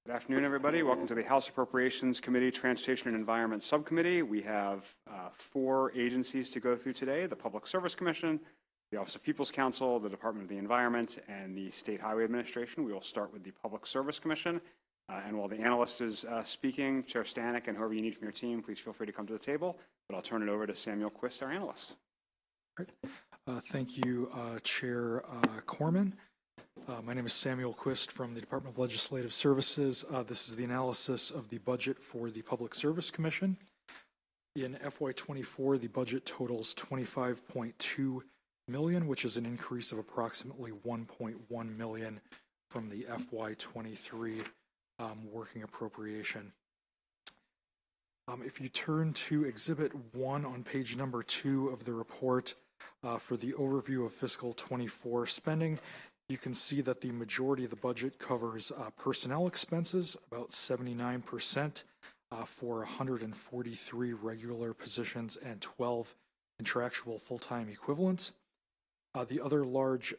Good afternoon, everybody. Welcome to the House Appropriations Committee, Transportation and Environment Subcommittee. We have 4 agencies to go through today: the Public Service Commission, the Office of People's Counsel, the Department of the Environment, and the State Highway Administration. We will start with the Public Service Commission. And while the analyst is speaking, Chair Stanek and whoever you need from your team, please feel free to come to the table. But I'll turn it over to Samuel Quist, our analyst. Great. Thank you, Chair Corman. My name is Samuel Quist from the Department of Legislative Services. This is the analysis of the budget for the Public Service Commission. In FY24, the budget totals $25.2 million, which is an increase of approximately $1.1 million from the FY23 working appropriation. If you turn to Exhibit 1 on page number 2 of the report for the overview of fiscal 24 spending, you can see that the majority of the budget covers personnel expenses, about 79%, for 143 regular positions and 12 contractual full-time equivalents. The other large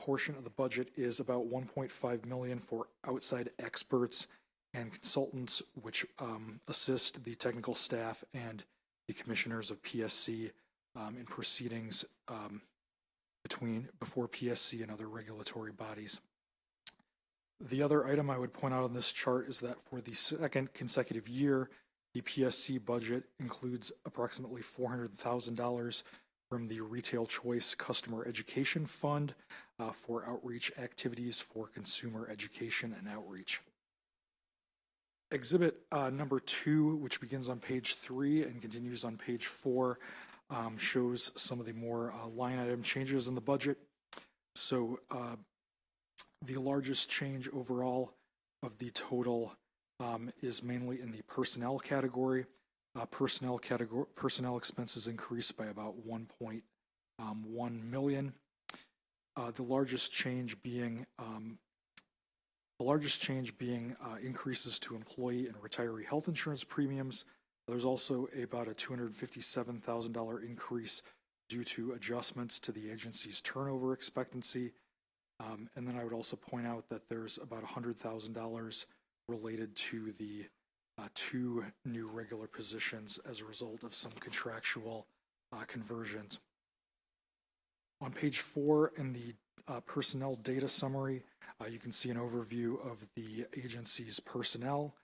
portion of the budget is about $1.5 million for outside experts and consultants, which assist the technical staff and the commissioners of PSC in proceedings before PSC and other regulatory bodies. The other item I would point out on this chart is that for the second consecutive year, the PSC budget includes approximately $400,000 from the Retail Choice Customer Education Fund for outreach activities for consumer education and outreach. Exhibit number 2, which begins on page 3 and continues on page 4, shows some of the more line item changes in the budget. So the largest change overall of the total is mainly in the personnel category. Personnel expenses increased by about $1.1 million. The largest change being increases to employee and retiree health insurance premiums. There's also about a $257,000 increase due to adjustments to the agency's turnover expectancy. And then I would also point out that there's about $100,000 related to the 2 new regular positions as a result of some contractual conversions. On page 4 in the personnel data summary, you can see an overview of the agency's personnel.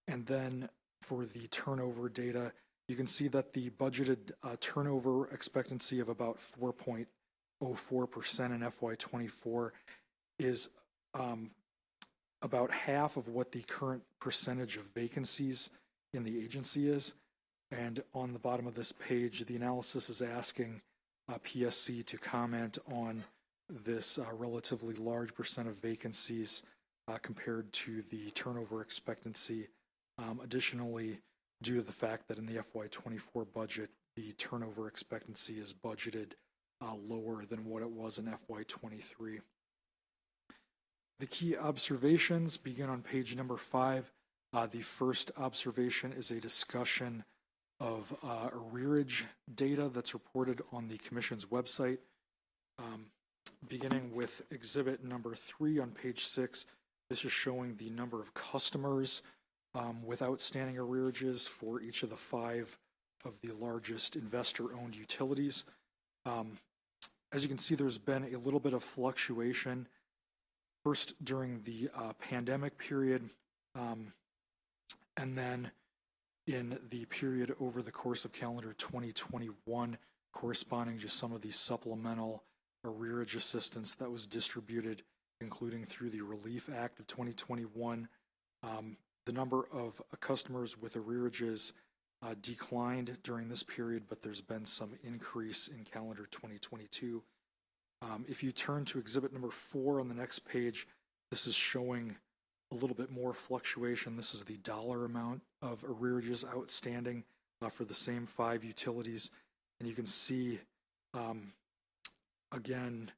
And then for the turnover data, you can see that the budgeted turnover expectancy of about 4.04% in FY24 is about half of what the current percentage of vacancies in the agency is. And on the bottom of this page, the analysis is asking PSC to comment on this relatively large percent of vacancies compared to the turnover expectancy. Additionally, due to the fact that in the FY24 budget, the turnover expectancy is budgeted lower than what it was in FY23. The key observations begin on page number 5. The first observation is a discussion of arrearage data that's reported on the Commission's website. Beginning with exhibit number 3 on page 6, this is showing the number of customers with outstanding arrearages for each of the 5 of the largest investor-owned utilities. As you can see, there's been a little bit of fluctuation, first during the pandemic period, and then in the period over the course of calendar 2021, corresponding to some of the supplemental arrearage assistance that was distributed, including through the Relief Act of 2021. The number of customers with arrearages declined during this period, but there's been some increase in calendar 2022. If you turn to exhibit number 4 on the next page, this is showing a little bit more fluctuation. This is the dollar amount of arrearages outstanding for the same 5 utilities. And you can see, again,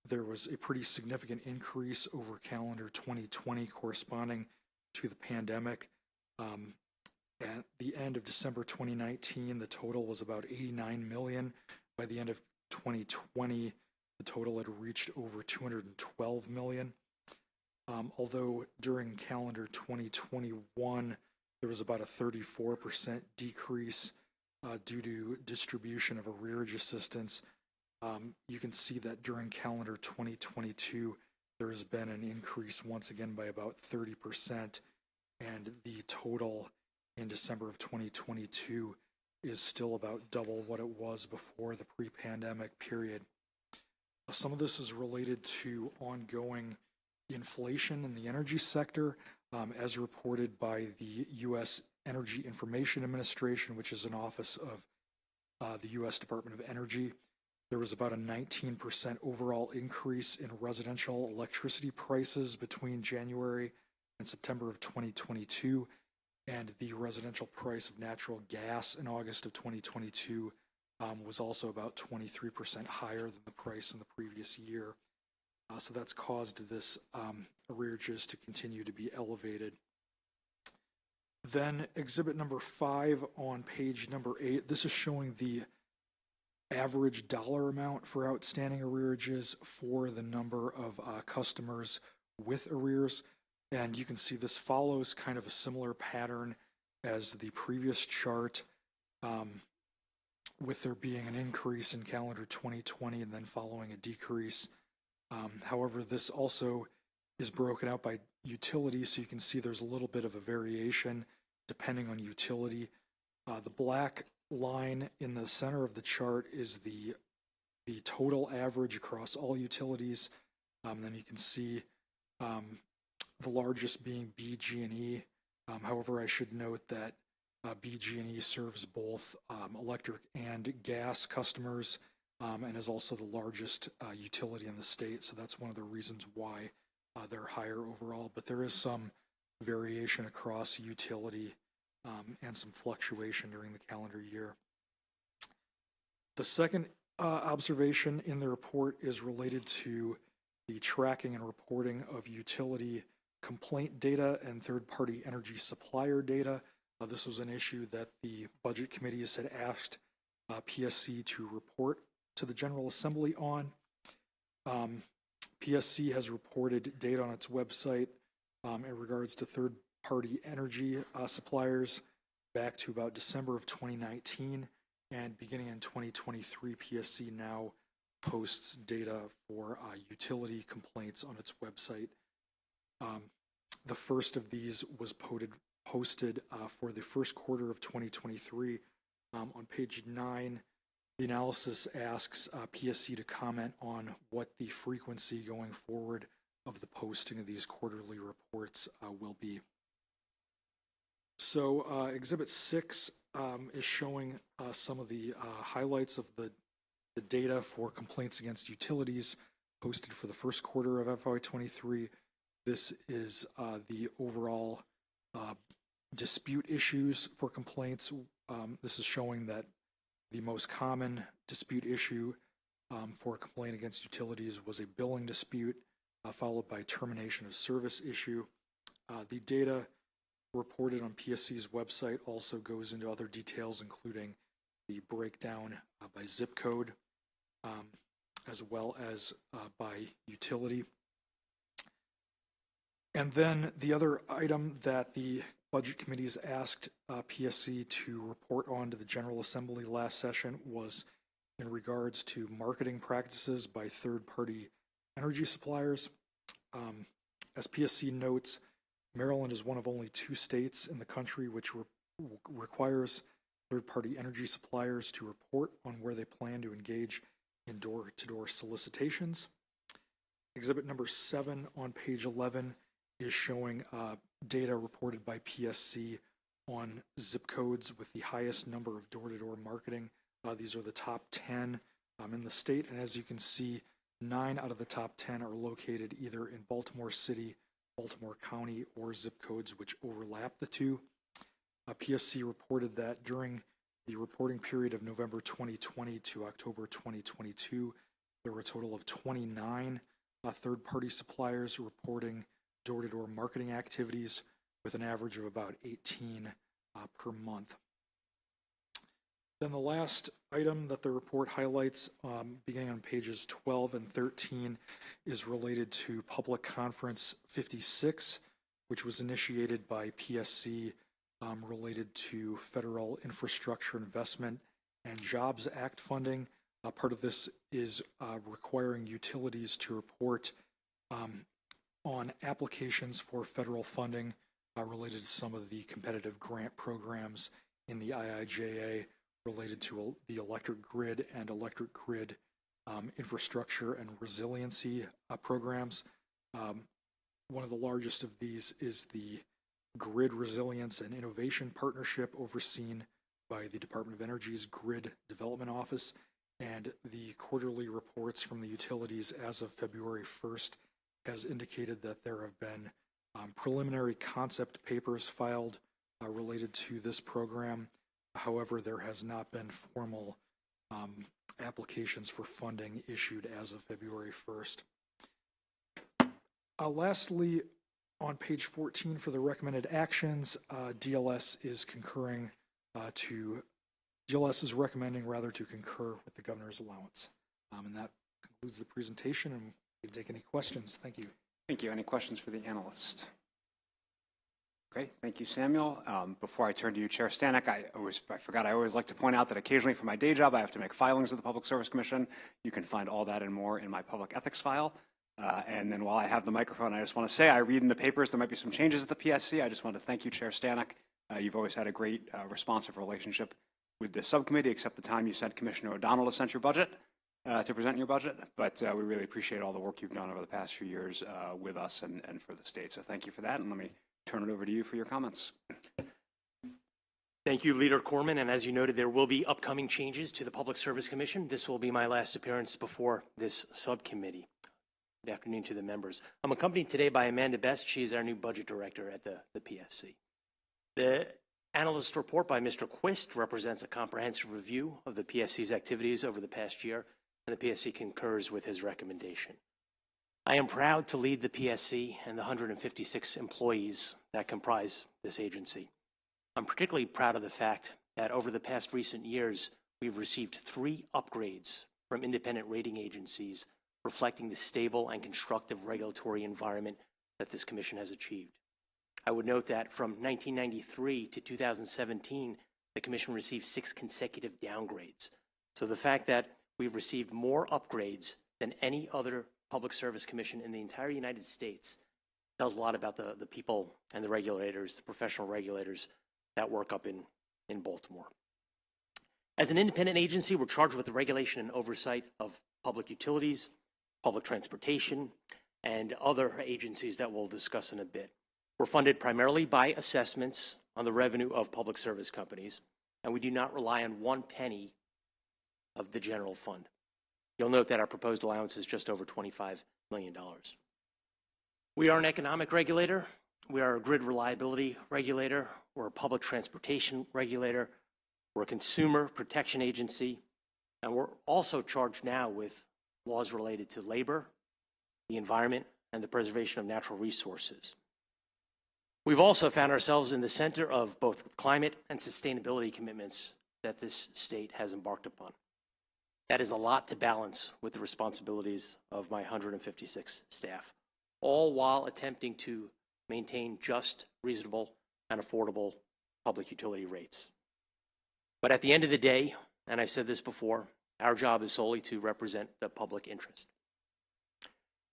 there was a pretty significant increase over calendar 2020 corresponding to the pandemic. At the end of December 2019, the total was about $89 million. By the end of 2020, the total had reached over $212 million. although during calendar 2021, there was about a 34% decrease due to distribution of arrearage assistance. You can see that during calendar 2022, there has been an increase once again by about 30%, and the total in December of 2022 is still about double what it was before the pre-pandemic period. Some of this is related to ongoing inflation in the energy sector, as reported by the U.S. Energy Information Administration, which is an office of the U.S. Department of Energy. There was about a 19% overall increase in residential electricity prices between January and September of 2022, and the residential price of natural gas in August of 2022 was also about 23% higher than the price in the previous year. So that's caused this arrearages to continue to be elevated. Then exhibit number 5 on page number 8, this is showing the average dollar amount for outstanding arrearages for the number of customers with arrears. And you can see this follows kind of a similar pattern as the previous chart, with there being an increase in calendar 2020 and then following a decrease. However, this also is broken out by utility, so you can see there's a little bit of a variation depending on utility. The black line in the center of the chart is the total average across all utilities. Then you can see the largest being BG&E. However, I should note that BG&E serves both electric and gas customers, and is also the largest utility in the state. So that's one of the reasons why they're higher overall. But there is some variation across utility and some fluctuation during the calendar year. The second observation in the report is related to the tracking and reporting of utility complaint data and third-party energy supplier data. This was an issue that the Budget Committees had asked PSC to report to the General Assembly on. PSC has reported data on its website in regards to third-party energy suppliers back to about December of 2019, and beginning in 2023, PSC now posts data for utility complaints on its website. The first of these was posted for the first quarter of 2023. On page 9, the analysis asks PSC to comment on what the frequency going forward of the posting of these quarterly reports will be. So Exhibit 6 is showing some of the highlights of the data for complaints against utilities posted for the first quarter of FY23. This is the overall dispute issues for complaints. This is showing that the most common dispute issue for a complaint against utilities was a billing dispute, followed by termination of service issue. The data reported on PSC's website also goes into other details, including the breakdown by zip code, as well as by utility. And then the other item that the Budget Committees asked PSC to report on to the General Assembly last session was in regards to marketing practices by third-party energy suppliers. As PSC notes, Maryland is one of only 2 states in the country which requires third-party energy suppliers to report on where they plan to engage in door-to-door solicitations. Exhibit number 7 on page 11 is showing data reported by PSC on zip codes with the highest number of door-to-door marketing. These are the top 10 in the state, and as you can see, 9 out of the top 10 are located either in Baltimore City, Baltimore County, or zip codes which overlap the two. PSC reported that during the reporting period of November 2020 to October 2022, there were a total of 29 third-party suppliers reporting door-to-door marketing activities with an average of about 18 per month. Then the last item that the report highlights, beginning on pages 12 and 13, is related to Public Conference 56, which was initiated by PSC related to Federal Infrastructure Investment and Jobs Act funding. Part of this is requiring utilities to report on applications for federal funding related to some of the competitive grant programs in the IIJA related to the electric grid and electric grid infrastructure and resiliency programs. One of the largest of these is the Grid Resilience and Innovation Partnership, overseen by the Department of Energy's Grid Development Office, and the quarterly reports from the utilities as of February 1st has indicated that there have been preliminary concept papers filed related to this program. However, there has not been formal applications for funding issued as of February 1st. Lastly, on page 14 for the recommended actions, DLS is recommending to concur with the governor's allowance. And that concludes the presentation, and we can take any questions. Thank you. Thank you. Any questions for the analyst? Great. Thank you, Samuel. Before I turn to you, Chair Stanek, I always like to point out that occasionally for my day job, I have to make filings with the Public Service Commission. You can find all that and more in my public ethics file. And then while I have the microphone, I just want to say I read in the papers there might be some changes at the PSC. I just want to thank you, Chair Stanek. You've always had a great responsive relationship with the subcommittee, except the time you sent Commissioner O'Donnell to present your budget. But we really appreciate all the work you've done over the past few years with us and for the state. So thank you for that. And let me turn it over to you for your comments. Thank you, Leader Corman. And as you noted, there will be upcoming changes to the Public Service Commission. This will be my last appearance before this subcommittee. Good afternoon to the members. I'm accompanied today by Amanda Best. She is our new budget director at the PSC. The analyst report by Mr. Quist represents a comprehensive review of the PSC's activities over the past year, and the PSC concurs with his recommendation. I am proud to lead the PSC and the 156 employees that comprise this agency. I'm particularly proud of the fact that over the past recent years, we've received 3 upgrades from independent rating agencies reflecting the stable and constructive regulatory environment that this commission has achieved. I would note that from 1993 to 2017, the commission received 6 consecutive downgrades. So the fact that we've received more upgrades than any other Public Service Commission in the entire United States tells a lot about the people and the regulators, the professional regulators that work up in Baltimore. As an independent agency, we're charged with the regulation and oversight of public utilities, public transportation, and other agencies that we'll discuss in a bit. We're funded primarily by assessments on the revenue of public service companies, and we do not rely on 1 penny of the general fund. You'll note that our proposed allowance is just over $25 million. We are an economic regulator. We are a grid reliability regulator. We're a public transportation regulator. We're a consumer protection agency. And we're also charged now with laws related to labor, the environment, and the preservation of natural resources. We've also found ourselves in the center of both climate and sustainability commitments that this state has embarked upon. That is a lot to balance with the responsibilities of my 156 staff, all while attempting to maintain just, reasonable, and affordable public utility rates. But at the end of the day, and I've said this before, our job is solely to represent the public interest.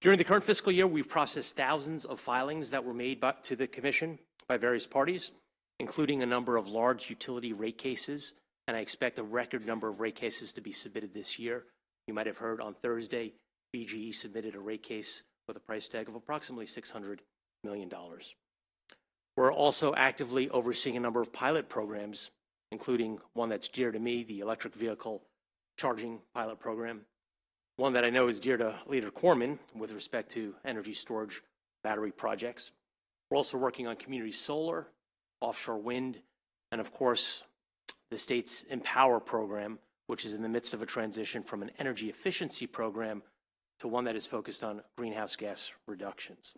During the current fiscal year, we've processed thousands of filings that were made to the Commission by various parties, including a number of large utility rate cases, and I expect a record number of rate cases to be submitted this year. You might have heard on Thursday, BGE submitted a rate case with a price tag of approximately $600 million. We're also actively overseeing a number of pilot programs, including one that's dear to me, the electric vehicle charging pilot program, one that I know is dear to Leader Corman with respect to energy storage battery projects. We're also working on community solar, offshore wind, and of course, the state's Empower program, which is in the midst of a transition from an energy efficiency program to one that is focused on greenhouse gas reductions.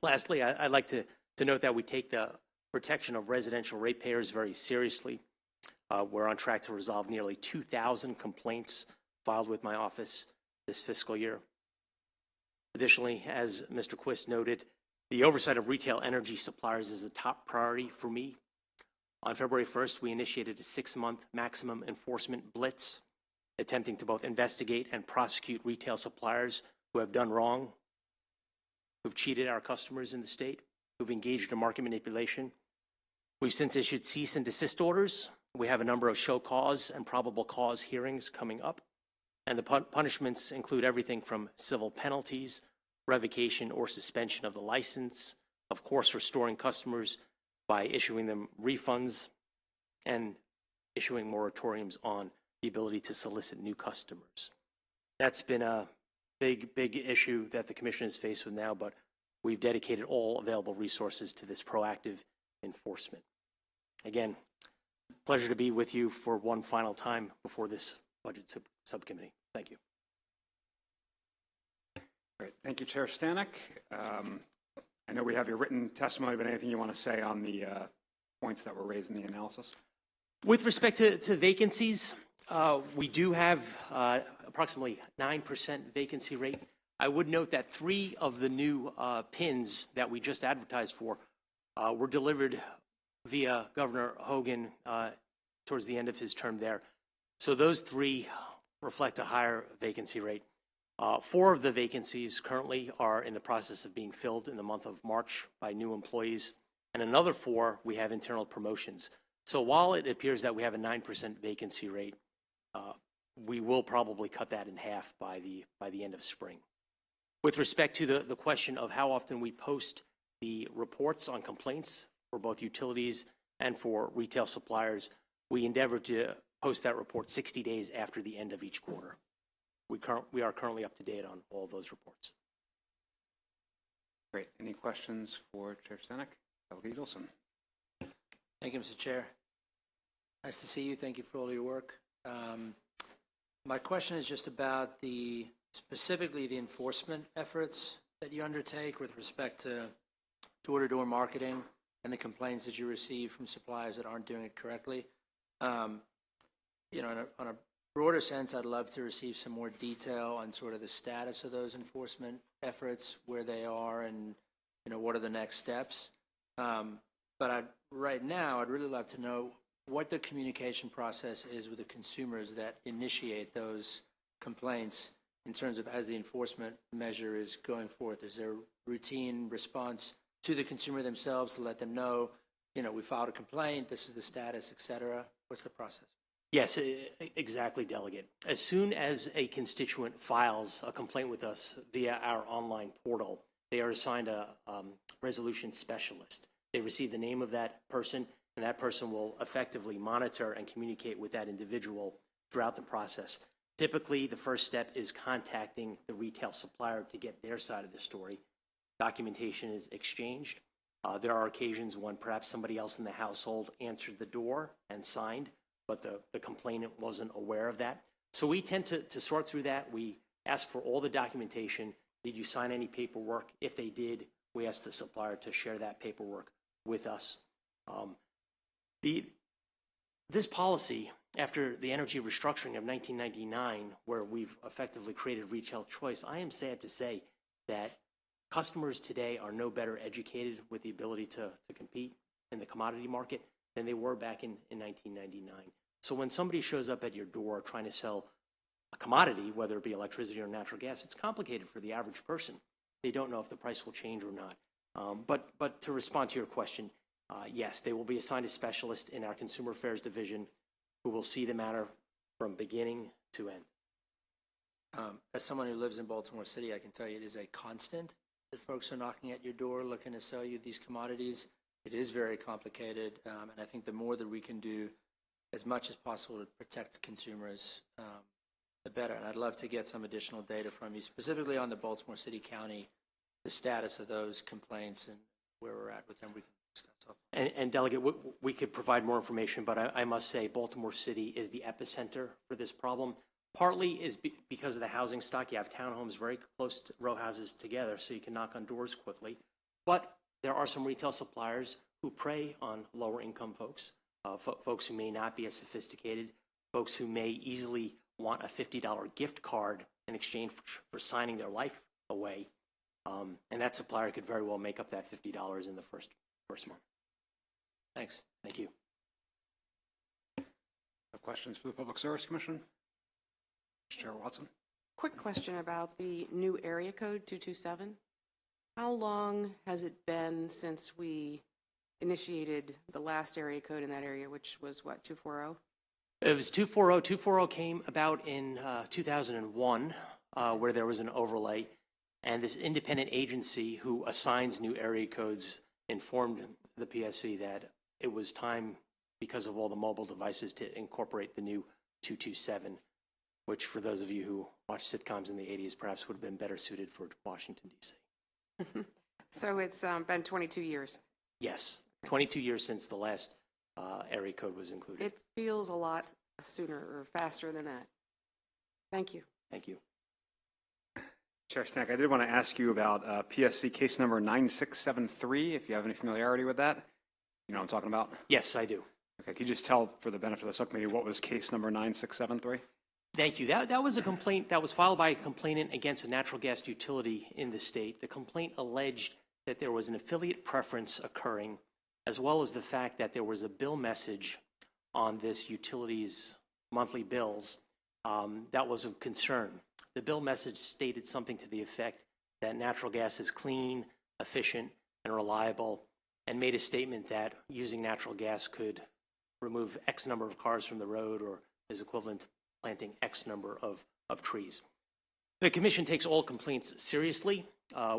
Lastly, I'd like to note that we take the protection of residential ratepayers very seriously. We're on track to resolve nearly 2,000 complaints filed with my office this fiscal year. Additionally, as Mr. Quist noted, the oversight of retail energy suppliers is a top priority for me. On February 1st, we initiated a 6-month maximum enforcement blitz, attempting to both investigate and prosecute retail suppliers who have done wrong, who've cheated our customers in the state, who've engaged in market manipulation. We've since issued cease and desist orders. We have a number of show cause and probable cause hearings coming up, and the punishments include everything from civil penalties, revocation or suspension of the license, of course restoring customers by issuing them refunds and issuing moratoriums on the ability to solicit new customers. That's been a big issue that the Commission is faced with now, but we've dedicated all available resources to this proactive enforcement. Again, pleasure to be with you for one final time before this budget subcommittee. Thank you. Great. Thank you, Chair Stanek. I know we have your written testimony, but anything you want to say on the points that were raised in the analysis? With respect to vacancies, we do have approximately 9% vacancy rate. I would note that 3 of the new pins that we just advertised for were delivered via Governor Hogan towards the end of his term there. So those 3 reflect a higher vacancy rate. 4 of the vacancies currently are in the process of being filled in the month of March by new employees, and another 4 we have internal promotions. So while it appears that we have a 9% vacancy rate, we will probably cut that in half by the end of spring. With respect to the question of how often we post the reports on complaints for both utilities and for retail suppliers, we endeavor to post that report 60 days after the end of each quarter. We are currently up to date on all of those reports. Great. Any questions for Chair Stanek? Delegate Edelson. Thank you, Mr. Chair. Nice to see you. Thank you for all your work. My question is just about specifically the enforcement efforts that you undertake with respect to door-to-door marketing and the complaints that you receive from suppliers that aren't doing it correctly. On a broader sense, I'd love to receive some more detail on sort of the status of those enforcement efforts, where they are, and what are the next steps. But right now, I'd really love to know what the communication process is with the consumers that initiate those complaints in terms of as the enforcement measure is going forth. Is there a routine response to the consumer themselves to let them know, we filed a complaint, this is the status, et cetera? What's the process? Yes, exactly, Delegate. As soon as a constituent files a complaint with us via our online portal, they are assigned a resolution specialist. They receive the name of that person, and that person will effectively monitor and communicate with that individual throughout the process. Typically, the first step is contacting the retail supplier to get their side of the story. Documentation is exchanged. There are occasions when perhaps somebody else in the household answered the door and signed, but the complainant wasn't aware of that. So we tend to sort through that. We ask for all the documentation. Did you sign any paperwork? If they did, we ask the supplier to share that paperwork with us. This policy, after the energy restructuring of 1999, where we've effectively created retail choice, I am sad to say that customers today are no better educated with the ability to compete in the commodity market than they were back in 1999. So when somebody shows up at your door trying to sell a commodity, whether it be electricity or natural gas, it's complicated for the average person. They don't know if the price will change or not. But to respond to your question, yes, they will be assigned a specialist in our Consumer Affairs Division who will see the matter from beginning to end. As someone who lives in Baltimore City, I can tell you it is a constant that folks are knocking at your door looking to sell you these commodities. It is very complicated, and I think the more that we can do as much as possible to protect consumers, the better. And I'd love to get some additional data from you, specifically on the Baltimore City County, the status of those complaints and where we're at with them. We can discuss. And Delegate, we could provide more information, but I must say Baltimore City is the epicenter for this problem. Partly is because of the housing stock. You have townhomes very close to row houses together, so you can knock on doors quickly. But there are some retail suppliers who prey on lower income folks, folks who may not be as sophisticated, folks who may easily want a $50 gift card in exchange for signing their life away. And that supplier could very well make up that $50 in the first month. Thanks. Thank you. No questions for the Public Service Commission? Chair Watson? Quick question about the new area code 227. How long has it been since we initiated the last area code in that area, which was what, 240? It was 240. 240 came about in 2001, where there was an overlay, and this independent agency who assigns new area codes informed the PSC that it was time, because of all the mobile devices, to incorporate the new 227, which for those of you who watched sitcoms in the 80s perhaps would have been better suited for Washington, D.C. So it's been 22 years. Yes, 22 years since the last area code was included. It feels a lot sooner or faster than that. Thank you. Thank you. Chair Stanek, I did want to ask you about PSC case number 9673, if you have any familiarity with that. You know what I'm talking about? Yes, I do. Okay, can you just tell, for the benefit of the subcommittee, what was case number 9673? Thank you. That was a complaint that was filed by a complainant against a natural gas utility in the state. The complaint alleged that there was an affiliate preference occurring, as well as the fact that there was a bill message on this utility's monthly bills that was of concern. The bill message stated something to the effect that natural gas is clean, efficient, and reliable, and made a statement that using natural gas could remove X number of cars from the road, or is equivalent to planting X number of trees. The Commission takes all complaints seriously.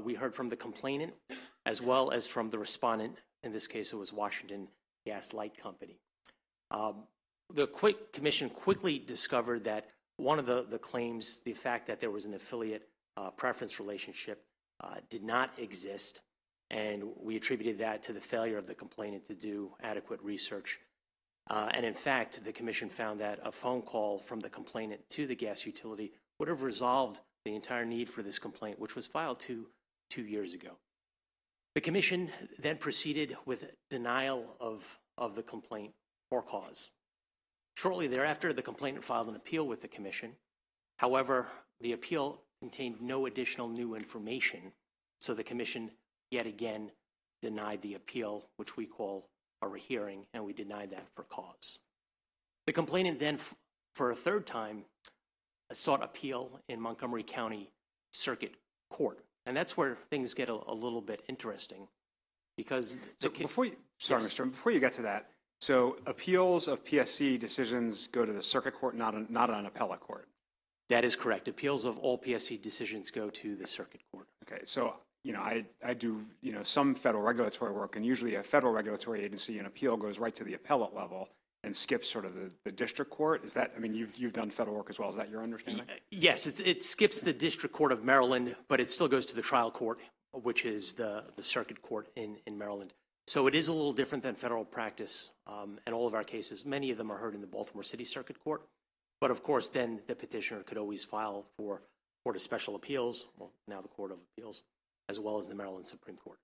We heard from the complainant as well as from the respondent. In this case, it was Washington Gas Light Company. The Commission quickly discovered that one of the claims, the fact that there was an affiliate preference relationship, did not exist, and we attributed that to the failure of the complainant to do adequate research. And in fact, the Commission found that a phone call from the complainant to the gas utility would have resolved the entire need for this complaint, which was filed two years ago. The Commission then proceeded with denial of the complaint for cause. Shortly thereafter, the complainant filed an appeal with the Commission. However, the appeal contained no additional new information, so the Commission yet again denied the appeal, which we call a rehearing, and we denied that for cause. The complainant then, for a third time, sought appeal in Montgomery County Circuit Court, and that's where things get a little bit interesting, because Before you get to that, so appeals of PSC decisions go to the circuit court, not an appellate court. That is correct. Appeals of all PSC decisions go to the circuit court. Okay, so I do some federal regulatory work, and usually a federal regulatory agency, an appeal goes right to the appellate level and skips sort of the district court. Is that, I mean, you've done federal work as well. Is that your understanding? Yes, it skips the District Court of Maryland, but it still goes to the trial court, which is the circuit court in Maryland. So it is a little different than federal practice, and all of our cases, many of them are heard in the Baltimore City Circuit Court. But of course, then the petitioner could always file for Court of Special Appeals, well, now the Court of Appeals, as well as the Maryland Supreme Court.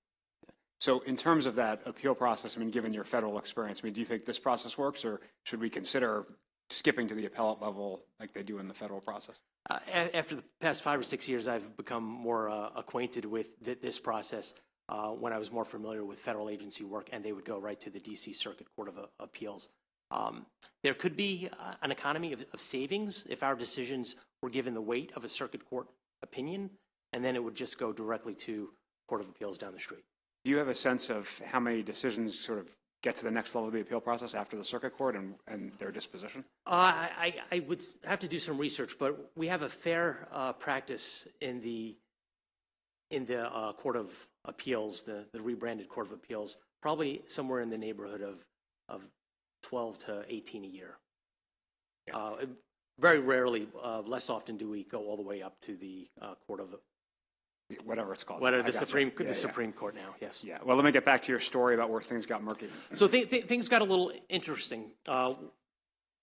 So in terms of that appeal process, I mean, given your federal experience, I mean, do you think this process works, or should we consider skipping to the appellate level like they do in the federal process? After the past 5 or 6 years, I've become more acquainted with this process when I was more familiar with federal agency work, and they would go right to the D.C. Circuit Court of Appeals. There could be an economy of savings if our decisions were given the weight of a circuit court opinion, and then it would just go directly to Court of Appeals down the street. Do you have a sense of how many decisions sort of get to the next level of the appeal process after the circuit court and their disposition? I would have to do some research, but we have a fair practice in the Court of Appeals, the rebranded Court of Appeals, probably somewhere in the neighborhood of 12 to 18 a year. Very rarely, less often do we go all the way up to the Court of Whatever it's called. the Supreme Court now, yes. Yeah, well, let me get back to your story about where things got murky. So things got a little interesting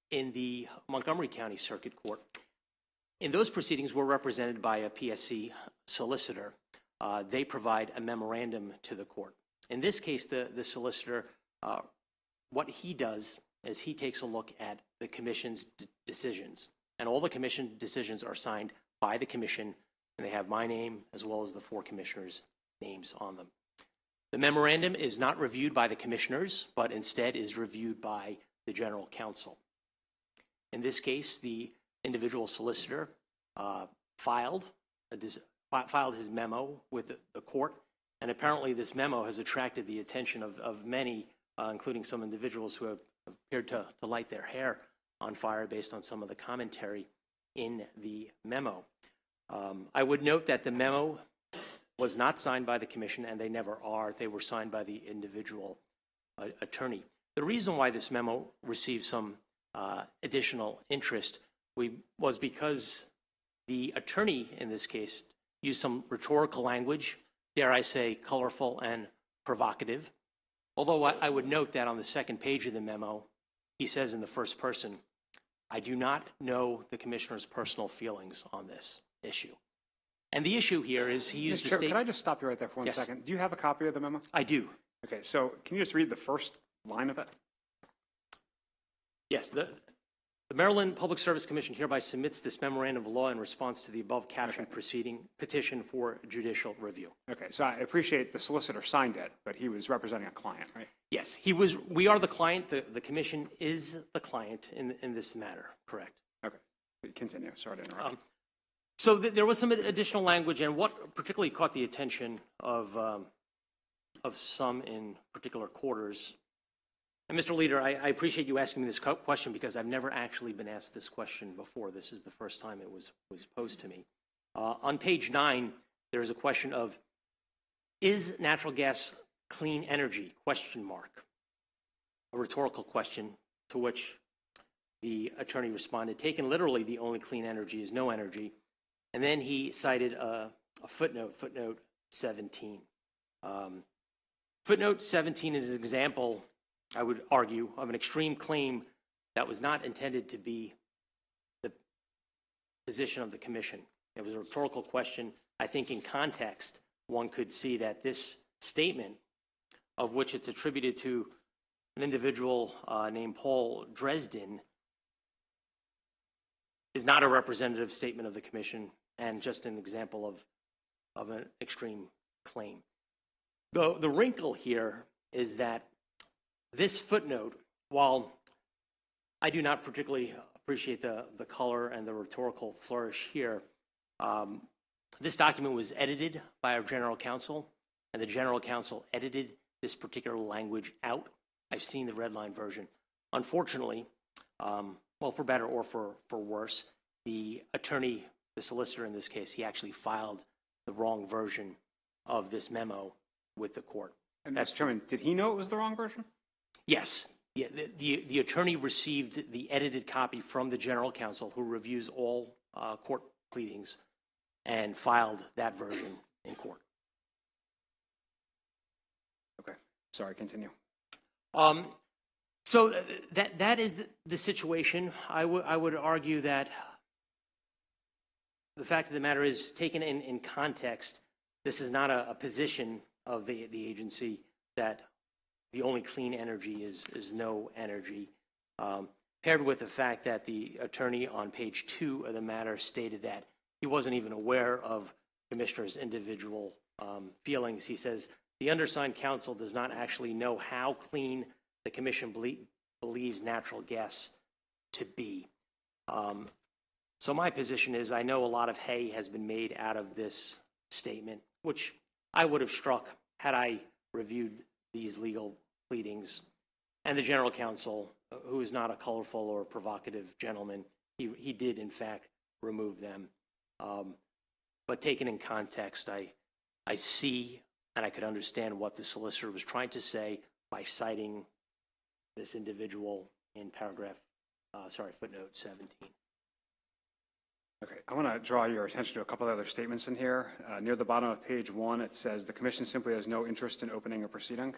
in the Montgomery County Circuit Court. In those proceedings, we're represented by a PSC solicitor. They provide a memorandum to the court. In this case, the solicitor what he does is he takes a look at the commission's decisions. And all the commission decisions are signed by the commission, and they have my name as well as the 4 commissioners' names on them. The memorandum is not reviewed by the commissioners, but instead is reviewed by the general counsel. In this case, the individual solicitor filed his memo with the court, and apparently this memo has attracted the attention of many, including some individuals who have appeared to light their hair on fire based on some of the commentary in the memo. I would note that the memo was not signed by the commission, and they never are. They were signed by the individual attorney. The reason why this memo received some additional interest was because the attorney in this case used some rhetorical language, dare I say colorful and provocative. Although I would note that on the second page of the memo, he says in the first person, "I do not know the commissioner's personal feelings on this issue." And the issue here is he used Mr. to Chair, state... can I just stop you right there for one Yes. second? Do you have a copy of the memo? I do. Okay, so can you just read the first line of it? Yes, the Maryland Public Service Commission hereby submits this memorandum of law in response to the above captioned petition for judicial review. Okay, so I appreciate the solicitor signed it, but he was representing a client, right? Yes, we are the client. The commission is the client in this matter, correct? Okay, continue. Sorry to interrupt. So there was some additional language, and what particularly caught the attention of some in particular quarters. And Mr. Leader, I appreciate you asking me this question because I've never actually been asked this question before. This is the first time it was posed to me. On page 9, there's a question of, is natural gas clean energy? Question mark. A rhetorical question to which the attorney responded, taken literally, the only clean energy is no energy. And then he cited a footnote 17. Footnote 17 is an example, I would argue, of an extreme claim that was not intended to be the position of the commission. It was a rhetorical question. I think in context, one could see that this statement, of which it's attributed to an individual named Paul Dresden, is not a representative statement of the commission and just an example of an extreme claim. The wrinkle here is that this footnote, while I do not particularly appreciate the color and the rhetorical flourish here, this document was edited by our general counsel, and the general counsel edited this particular language out. I've seen the red line version. Unfortunately, well, for better or for worse, the attorney, the solicitor in this case, he actually filed the wrong version of this memo with the court. And Mr. Chairman, did he know it was the wrong version? Yes. Yeah, the attorney received the edited copy from the general counsel, who reviews all court pleadings, and filed that version in court. Okay, sorry, continue. So that is the situation. I would argue that the fact of the matter is, taken in context, this is not a position of the agency that the only clean energy is no energy, paired with the fact that the attorney on page 2 of the matter stated that he wasn't even aware of commissioner's individual feelings. He says, the undersigned counsel does not actually know how clean the commission believes natural gas to be. So my position is, I know a lot of hay has been made out of this statement, which I would have struck had I reviewed these legal pleadings. And the general counsel, who is not a colorful or provocative gentleman, he did in fact remove them. But taken in context, I see and I could understand what the solicitor was trying to say by citing this individual in footnote 17. Okay, I want to draw your attention to a couple of other statements in here. Near the bottom of page 1, it says the commission simply has no interest in opening a proceeding.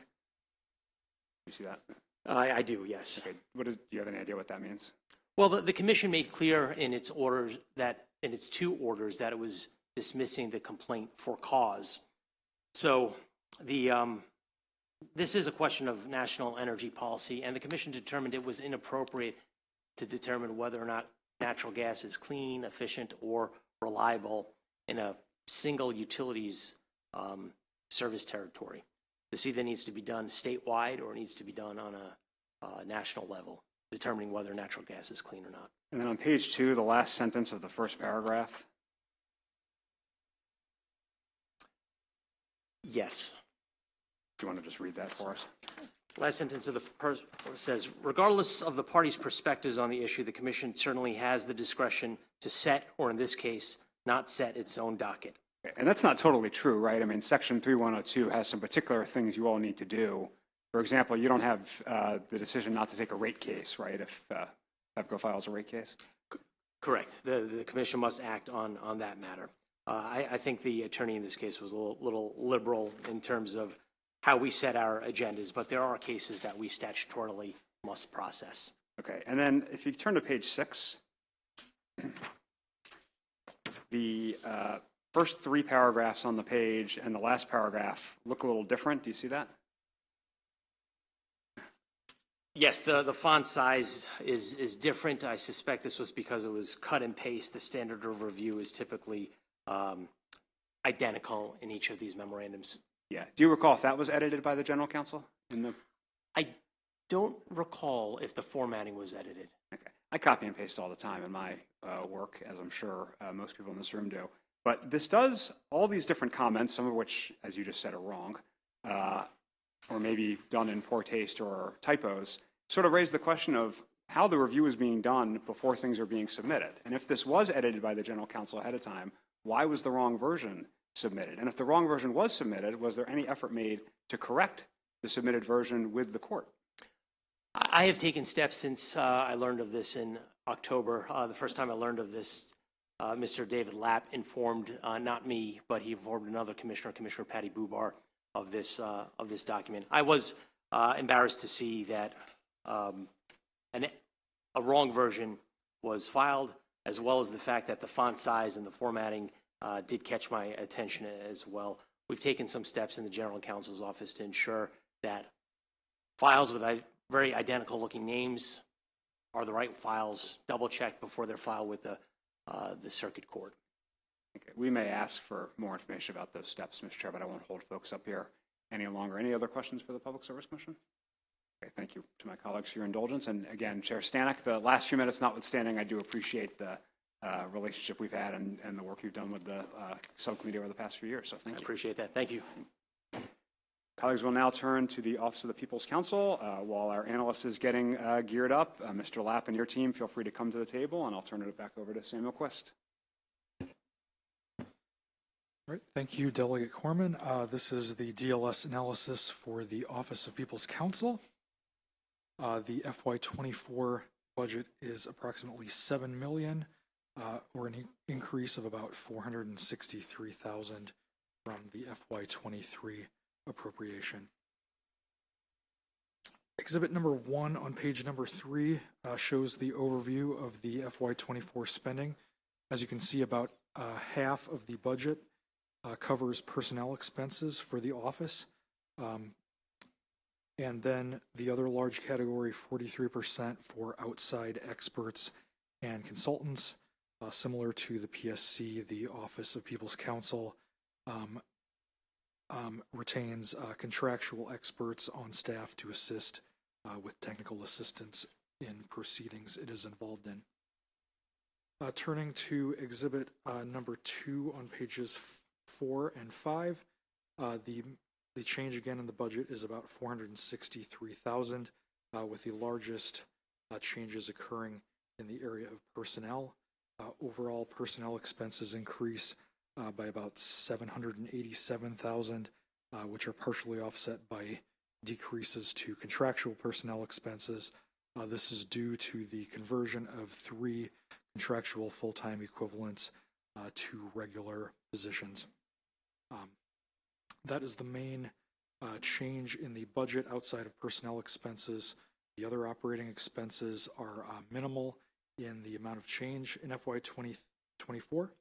You see that? I do, yes. Okay, do you have any idea what that means? Well, the commission made clear in its orders that, in its 2 orders, that it was dismissing the complaint for cause. So the This is a question of national energy policy, and the commission determined it was inappropriate to determine whether or not natural gas is clean, efficient, or reliable in a single utilities service territory. This either needs to be done statewide or it needs to be done on a national level, determining whether natural gas is clean or not. And then on page 2, the last sentence of the first paragraph. Yes. Do you want to just read that for us? Last sentence of the says, regardless of the parties' perspectives on the issue, the commission certainly has the discretion to set, or in this case, not set its own docket. And that's not totally true, right? I mean, Section 3102 has some particular things you all need to do. For example, you don't have the decision not to take a rate case, right, if EPCO files a rate case? Correct. The commission must act on that matter. I think the attorney in this case was a little liberal in terms of how we set our agendas, but there are cases that we statutorily must process. Okay, and then if you turn to page 6, the first 3 paragraphs on the page and the last paragraph look a little different. Do you see that? Yes, the font size is different. I suspect this was because it was cut and paste. The standard of review is typically identical in each of these memorandums. Yeah. Do you recall if that was edited by the general counsel? I don't recall if the formatting was edited. Okay. I copy and paste all the time in my work, as I'm sure most people in this room do. But this does all these different comments, some of which, as you just said, are wrong, or maybe done in poor taste or typos, sort of raise the question of how the review is being done before things are being submitted. And if this was edited by the general counsel ahead of time, why was the wrong version submitted? And if the wrong version was submitted, was there any effort made to correct the submitted version with the court? I have taken steps since I learned of this in October. The first time I learned of this, Mr. David Lapp informed not me, but he informed another commissioner, Commissioner Patty Bubar, of this document. I was embarrassed to see that a wrong version was filed, as well as the fact that the font size and the formatting did catch my attention as well. We've taken some steps in the General Counsel's office to ensure that files with very identical looking names are the right files, double checked before they're filed with the circuit court. Okay. We may ask for more information about those steps, Mr. Chair, but I won't hold folks up here any longer. Any other questions for the Public Service Commission? Okay, thank you to my colleagues for your indulgence. And again, Chair Stanek, the last few minutes notwithstanding, I do appreciate the relationship we've had and the work you've done with the subcommittee over the past few years. So thank you. I appreciate that. Thank you. Colleagues will now turn to the Office of the People's Counsel. While our analyst is getting geared up, Mr. Lapp and your team, feel free to come to the table, and I'll turn it back over to Samuel Quist. All right, thank you, Delegate Corman. This is the DLS analysis for the Office of People's Counsel. The FY24 budget is approximately $7 million, or an increase of about $463,000 from the FY23 appropriation. Exhibit number 1 on page number 3 shows the overview of the FY24 spending. As you can see, about half of the budget covers personnel expenses for the office. And then the other large category, 43% for outside experts and consultants. Similar to the PSC, the Office of People's Counsel retains contractual experts on staff to assist with technical assistance in proceedings it is involved in. Turning to exhibit number 2 on pages 4 and 5, the change again in the budget is about $463,000, with the largest changes occurring in the area of personnel. Overall personnel expenses increase by about $787,000, which are partially offset by decreases to contractual personnel expenses. This is due to the conversion of 3 contractual full-time equivalents to regular positions. That is the main change in the budget outside of personnel expenses. The other operating expenses are minimal in the amount of change in FY 2024.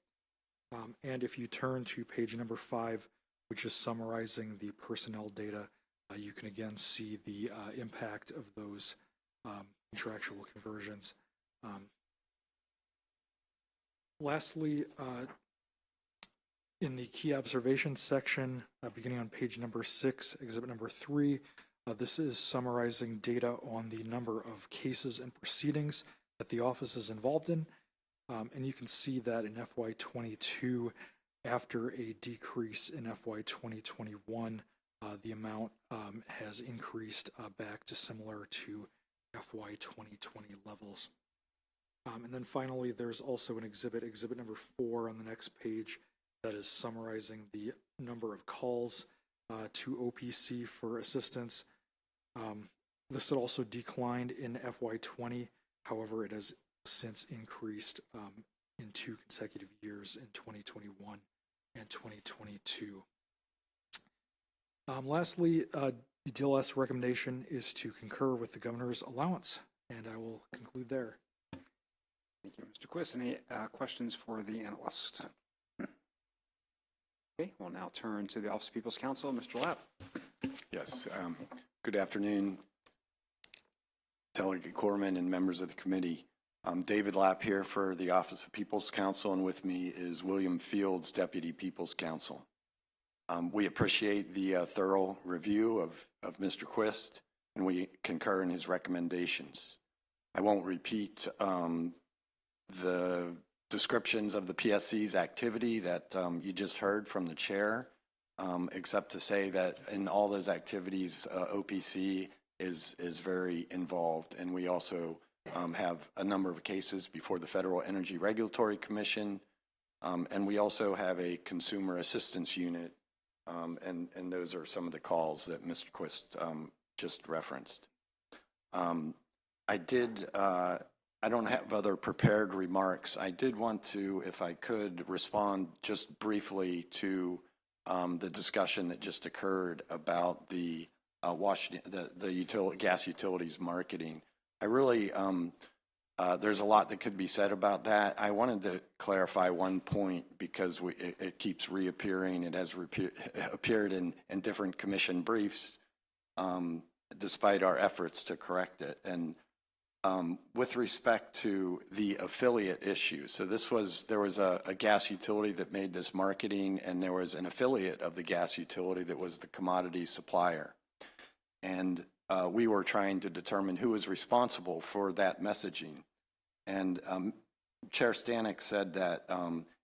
And if you turn to page number 5, which is summarizing the personnel data you can again see the impact of those contractual conversions. Lastly, in the key observations section, beginning on page number 6, exhibit number 3, this is summarizing data on the number of cases and proceedings that the office is involved in. And you can see that in FY22, after a decrease in FY 2021, the amount has increased back to similar to FY 2020 levels. And then finally, there's also an exhibit number 4 on the next page, that is summarizing the number of calls to OPC for assistance. This had also declined in FY20. However, it has since increased in 2 consecutive years in 2021 and 2022. Lastly, the DLS recommendation is to concur with the governor's allowance, and I will conclude there. Thank you, Mr. Quist. Any questions for the analyst? Okay, we'll now turn to the Office of People's Counsel, Mr. Lapp. Yes, good afternoon, Delegate Corman and members of the committee. I'm David Lapp here for the Office of People's Counsel, and with me is William Fields, Deputy People's Counsel. We appreciate the thorough review of Mr. Quist, and we concur in his recommendations. I won't repeat the descriptions of the PSC's activity that you just heard from the chair, except to say that in all those activities, OPC is very involved, and we also have a number of cases before the Federal Energy Regulatory Commission, and we also have a consumer assistance unit, and those are some of the calls that Mr. Quist just referenced. I don't have other prepared remarks. I did want to, if I could, respond just briefly to the discussion that just occurred about the gas utilities marketing. I really, there's a lot that could be said about that. I wanted to clarify one point because it keeps reappearing. It has appeared in different commission briefs, despite our efforts to correct it. And with respect to the affiliate issue, so there was a gas utility that made this marketing, and there was an affiliate of the gas utility that was the commodity supplier. And we were trying to determine who was responsible for that messaging. And Chair Stanek said that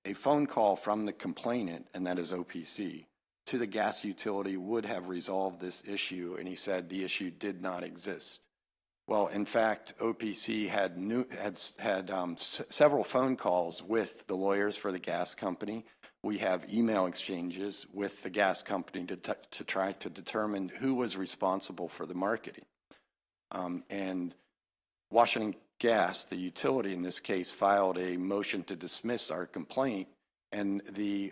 a phone call from the complainant, and that is OPC, to the gas utility would have resolved this issue, and he said the issue did not exist. Well, in fact, OPC had several phone calls with the lawyers for the gas company. We have email exchanges with the gas company to try to determine who was responsible for the marketing. And Washington Gas, the utility in this case, filed a motion to dismiss our complaint. And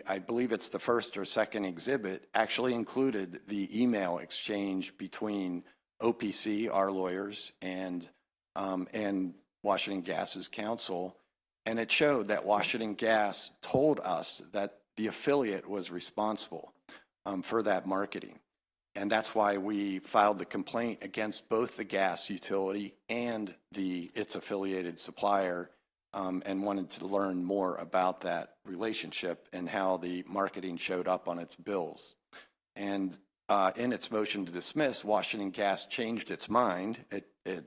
I believe it's the first or second exhibit, actually included the email exchange between OPC, our lawyers, and Washington Gas's counsel, and it showed that Washington Gas told us that the affiliate was responsible for that marketing, and that's why we filed the complaint against both the gas utility and its affiliated supplier, and wanted to learn more about that relationship and how the marketing showed up on its bills. And in its motion to dismiss, Washington Gas changed its mind. It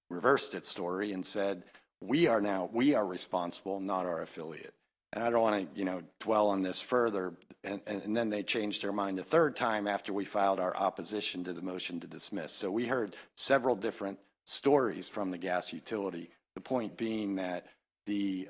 reversed its story and said, we are responsible, not our affiliate. And I don't want to, dwell on this further. And then they changed their mind the third time after we filed our opposition to the motion to dismiss. So we heard several different stories from the gas utility. The point being that the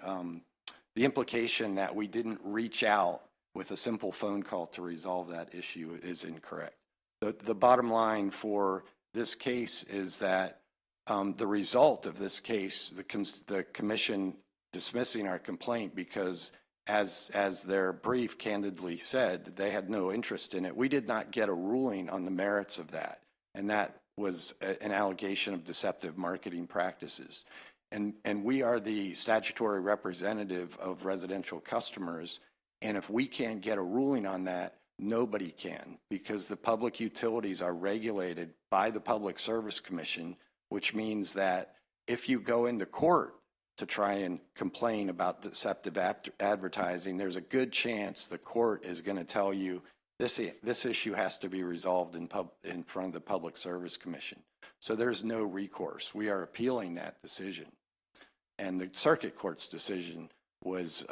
implication that we didn't reach out with a simple phone call to resolve that issue is incorrect. The bottom line for this case is that the result of this case, the commission dismissing our complaint because, as their brief candidly said, they had no interest in it. We did not get a ruling on the merits of that, and that was an allegation of deceptive marketing practices. And we are the statutory representative of residential customers, and if we can't get a ruling on that, Nobody can, because the public utilities are regulated by the Public Service Commission, which means that if you go into court to try and complain about deceptive advertising, there's a good chance the court is going to tell you this issue has to be resolved in front of the Public Service Commission. So there's no recourse. We are appealing that decision. And the circuit court's decision was,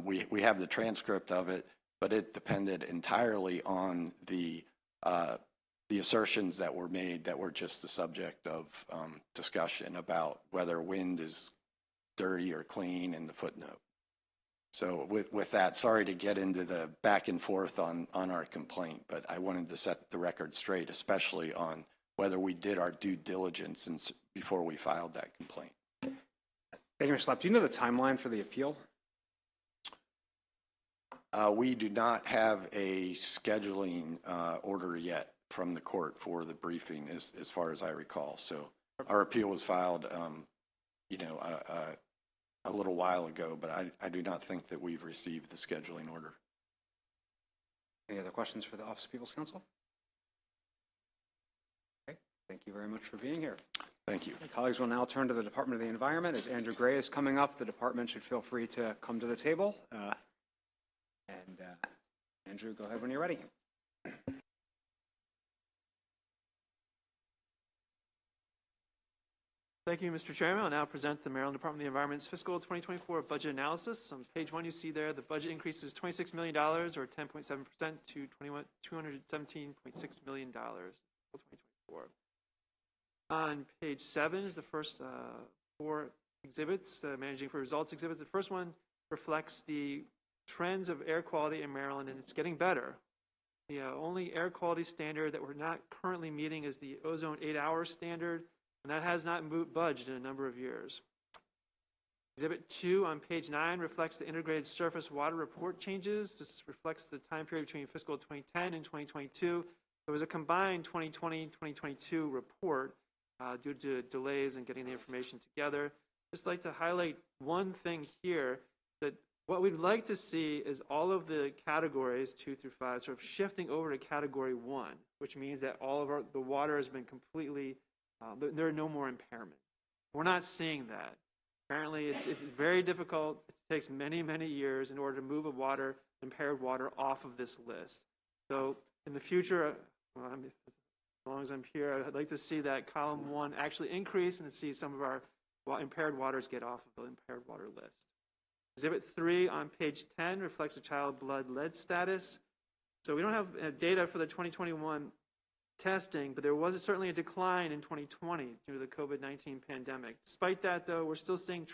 we have the transcript of it, but it depended entirely on the assertions that were made that were just the subject of discussion about whether wind is dirty or clean in the footnote. So with that, sorry to get into the back and forth on our complaint, but I wanted to set the record straight, especially on whether we did our due diligence before we filed that complaint. Thank you, Mr. Slapp. Do you know the timeline for the appeal? We do not have a scheduling order yet from the court for the briefing, as far as I recall. So our appeal was filed, a little while ago, but I do not think that we've received the scheduling order. Any other questions for the Office of People's Counsel? Okay, thank you very much for being here. Thank you. My colleagues will now turn to the Department of the Environment. As Andrew Gray is coming up, the department should feel free to come to the table. Andrew, go ahead when you're ready. Thank you, Mr. Chairman. I'll now present the Maryland Department of the Environment's fiscal 2024 budget analysis. On page 1, you see there the budget increase is $26 million, or 10.7% to $217.6 million in 2024. On page 7 is the first 4 exhibits, Managing for Results exhibits. The first one reflects the trends of air quality in Maryland, and it's getting better. The only air quality standard that we're not currently meeting is the ozone 8-hour standard, and that has not budged in a number of years. Exhibit 2 on page 9 reflects the integrated surface water report changes. This reflects the time period between fiscal 2010 and 2022. There was a combined 2020-2022 report due to delays in getting the information together. Just like to highlight one thing here, that what we'd like to see is all of the categories 2 through 5 sort of shifting over to category 1, which means that all of the water has been completely, there are no more impairments. We're not seeing that. Apparently, it's very difficult. It takes many, many years in order to move impaired water off of this list. So in the future, as long as I'm here, I'd like to see that column 1 actually increase and to see some of our impaired waters get off of the impaired water list. Exhibit 3 on page 10 reflects the child blood lead status. So we don't have data for the 2021 testing, but there was certainly a decline in 2020 due to the COVID-19 pandemic. Despite that, though, we're still seeing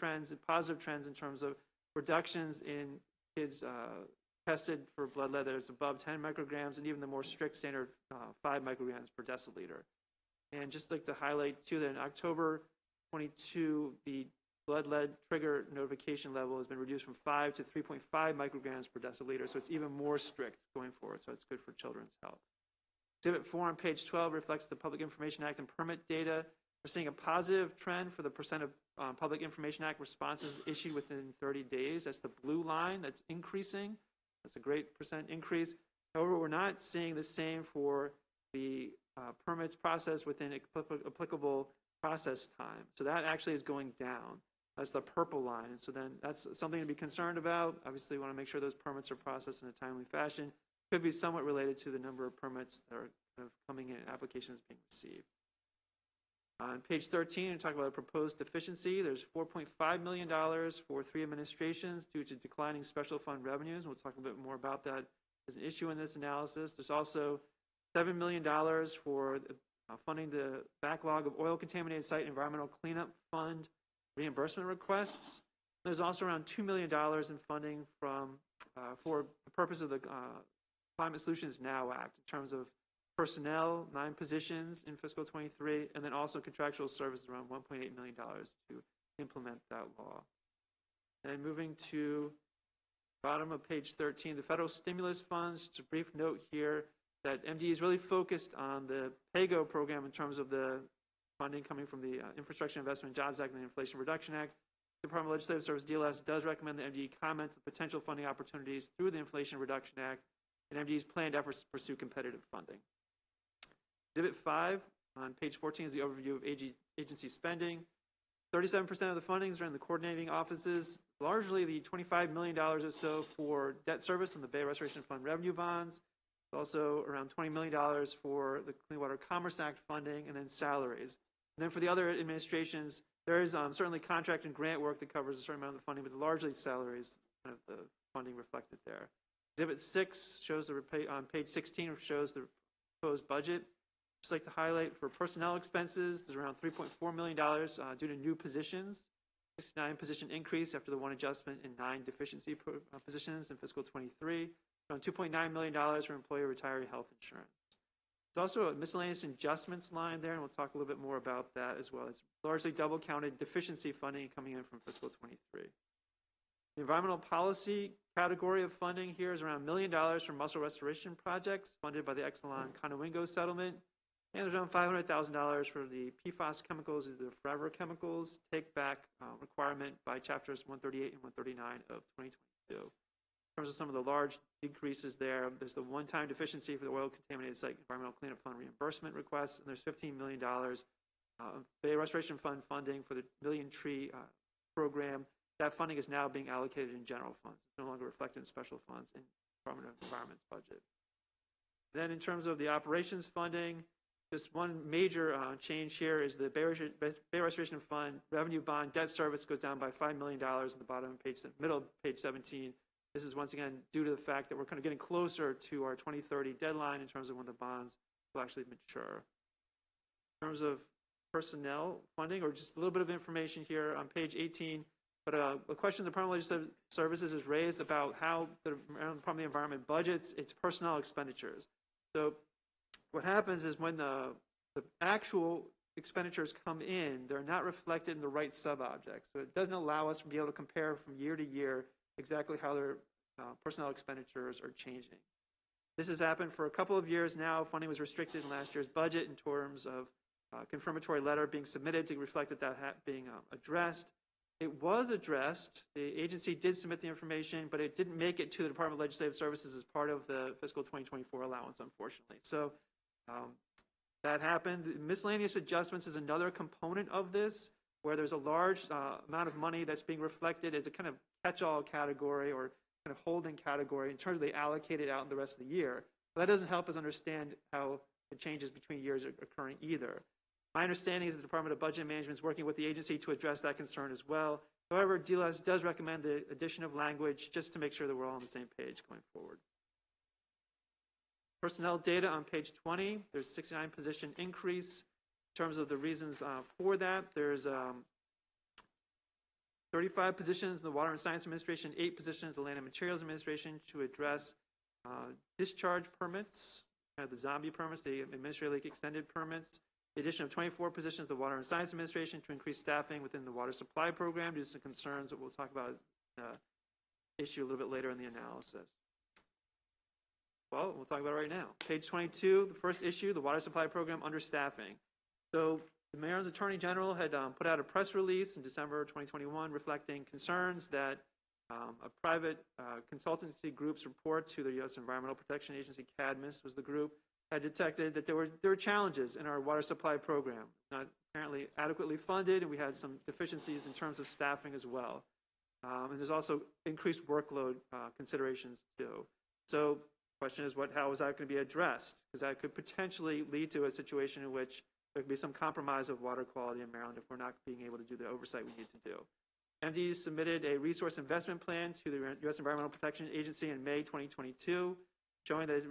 positive trends in terms of reductions in kids tested for blood lead that is above 10 micrograms, and even the more strict standard 5 micrograms per deciliter. And just like to highlight, too, that in October 22, the blood lead trigger notification level has been reduced from 5 to 3.5 micrograms per deciliter, so it's even more strict going forward, so it's good for children's health. Exhibit 4 on page 12 reflects the Public Information Act and permit data. We're seeing a positive trend for the percent of Public Information Act responses issued within 30 days. That's the blue line that's increasing. That's a great percent increase. However, we're not seeing the same for the permits processed within applicable process time. So that actually is going down. That's the purple line. And so then that's something to be concerned about. Obviously, we want to make sure those permits are processed in a timely fashion. Could be somewhat related to the number of permits that are kind of coming in, applications being received. On page 13, we talk about a proposed deficiency. There's $4.5 million for 3 administrations due to declining special fund revenues. We'll talk a bit more about that as an issue in this analysis. There's also $7 million for funding the backlog of oil-contaminated site environmental cleanup fund reimbursement requests. There's also around $2 million in funding for the purpose of the Climate Solutions Now Act in terms of personnel, 9 positions in fiscal 23, and then also contractual services around $1.8 million to implement that law. And moving to bottom of page 13, the federal stimulus funds. Just a brief note here that MDE is really focused on the PAYGO program in terms of the funding coming from the Infrastructure Investment and Jobs Act and the Inflation Reduction Act. The Department of Legislative Service, DLS, does recommend that MDE comment on potential funding opportunities through the Inflation Reduction Act and MDE's planned efforts to pursue competitive funding. Exhibit 5 on page 14 is the overview of agency spending. 37% of the fundings are in the coordinating offices, largely the $25 million or so for debt service and the Bay Restoration Fund revenue bonds. Also around $20 million for the Clean Water Commerce Act funding, and then salaries. And then for the other administrations, there is certainly contract and grant work that covers a certain amount of the funding, but largely salaries, kind of the funding reflected there. Exhibit 6 shows on page 16 shows the proposed budget. Just like to highlight for personnel expenses, there's around $3.4 million due to new positions, 69 position increase after the one adjustment and 9 deficiency positions in fiscal 23. Around $2.9 million for employee retiree health insurance. There's also a miscellaneous adjustments line there, and we'll talk a little bit more about that as well. It's largely double counted deficiency funding coming in from fiscal 23. The environmental policy category of funding here is around $1 million for muscle restoration projects funded by the Exelon Conowingo settlement. And there's around $500,000 for the PFAS chemicals, the forever chemicals take back requirement by chapters 138 and 139 of 2022. In terms of some of the large decreases there, there's the one-time deficiency for the oil contaminated site environmental cleanup fund reimbursement requests, and there's $15 million Bay Restoration Fund funding for the Million Tree program. That funding is now being allocated in general funds. It's no longer reflected in special funds in Department of Environment's budget. Then in terms of the operations funding, just one major change here is the Bay Restoration Fund revenue bond debt service goes down by $5 million in the bottom of middle of page 17. This is once again due to the fact that we're kind of getting closer to our 2030 deadline in terms of when the bonds will actually mature. In terms of personnel funding, or just a little bit of information here on page 18, but a question the Department of Legislative Services has raised about how the Department of the Environment budgets its personnel expenditures. So what happens is when the actual expenditures come in, they're not reflected in the right sub-objects. So it doesn't allow us to be able to compare from year to year exactly how their personnel expenditures are changing. This has happened for a couple of years now. Funding was restricted in last year's budget in terms of confirmatory letter being submitted to reflect that being addressed. It was addressed. The agency did submit the information, but it didn't make it to the Department of Legislative Services as part of the fiscal 2024 allowance, unfortunately. So that happened. Miscellaneous adjustments is another component of this, where there's a large amount of money that's being reflected as a kind of catch-all category or kind of holding category in terms of they allocate it out in the rest of the year. But that doesn't help us understand how the changes between years are occurring either. My understanding is the Department of Budget Management is working with the agency to address that concern as well. However, DLS does recommend the addition of language just to make sure that we're all on the same page going forward. Personnel data on page 20, there's 69 position increase. In terms of the reasons for that, there's 35 positions in the Water and Science Administration, 8 positions in the Land and Materials Administration to address discharge permits, the zombie permits, the administrative leak extended permits. The addition of 24 positions in the Water and Science Administration to increase staffing within the water supply program due to some concerns that we'll talk about issue a little bit later in the analysis. Well, we'll talk about it right now. Page 22, the first issue, the water supply program understaffing. So the Mayor's Attorney General had put out a press release in December 2021 reflecting concerns that a private consultancy group's report to the U.S. Environmental Protection Agency, CADMIS was the group, had detected that there were challenges in our water supply program, not apparently adequately funded, and we had some deficiencies in terms of staffing as well. And there's also increased workload considerations too. So the question is, how is that going to be addressed? Because that could potentially lead to a situation in which there could be some compromise of water quality in Maryland if we're not being able to do the oversight we need to do. MD submitted a resource investment plan to the U.S. Environmental Protection Agency in May 2022, showing that it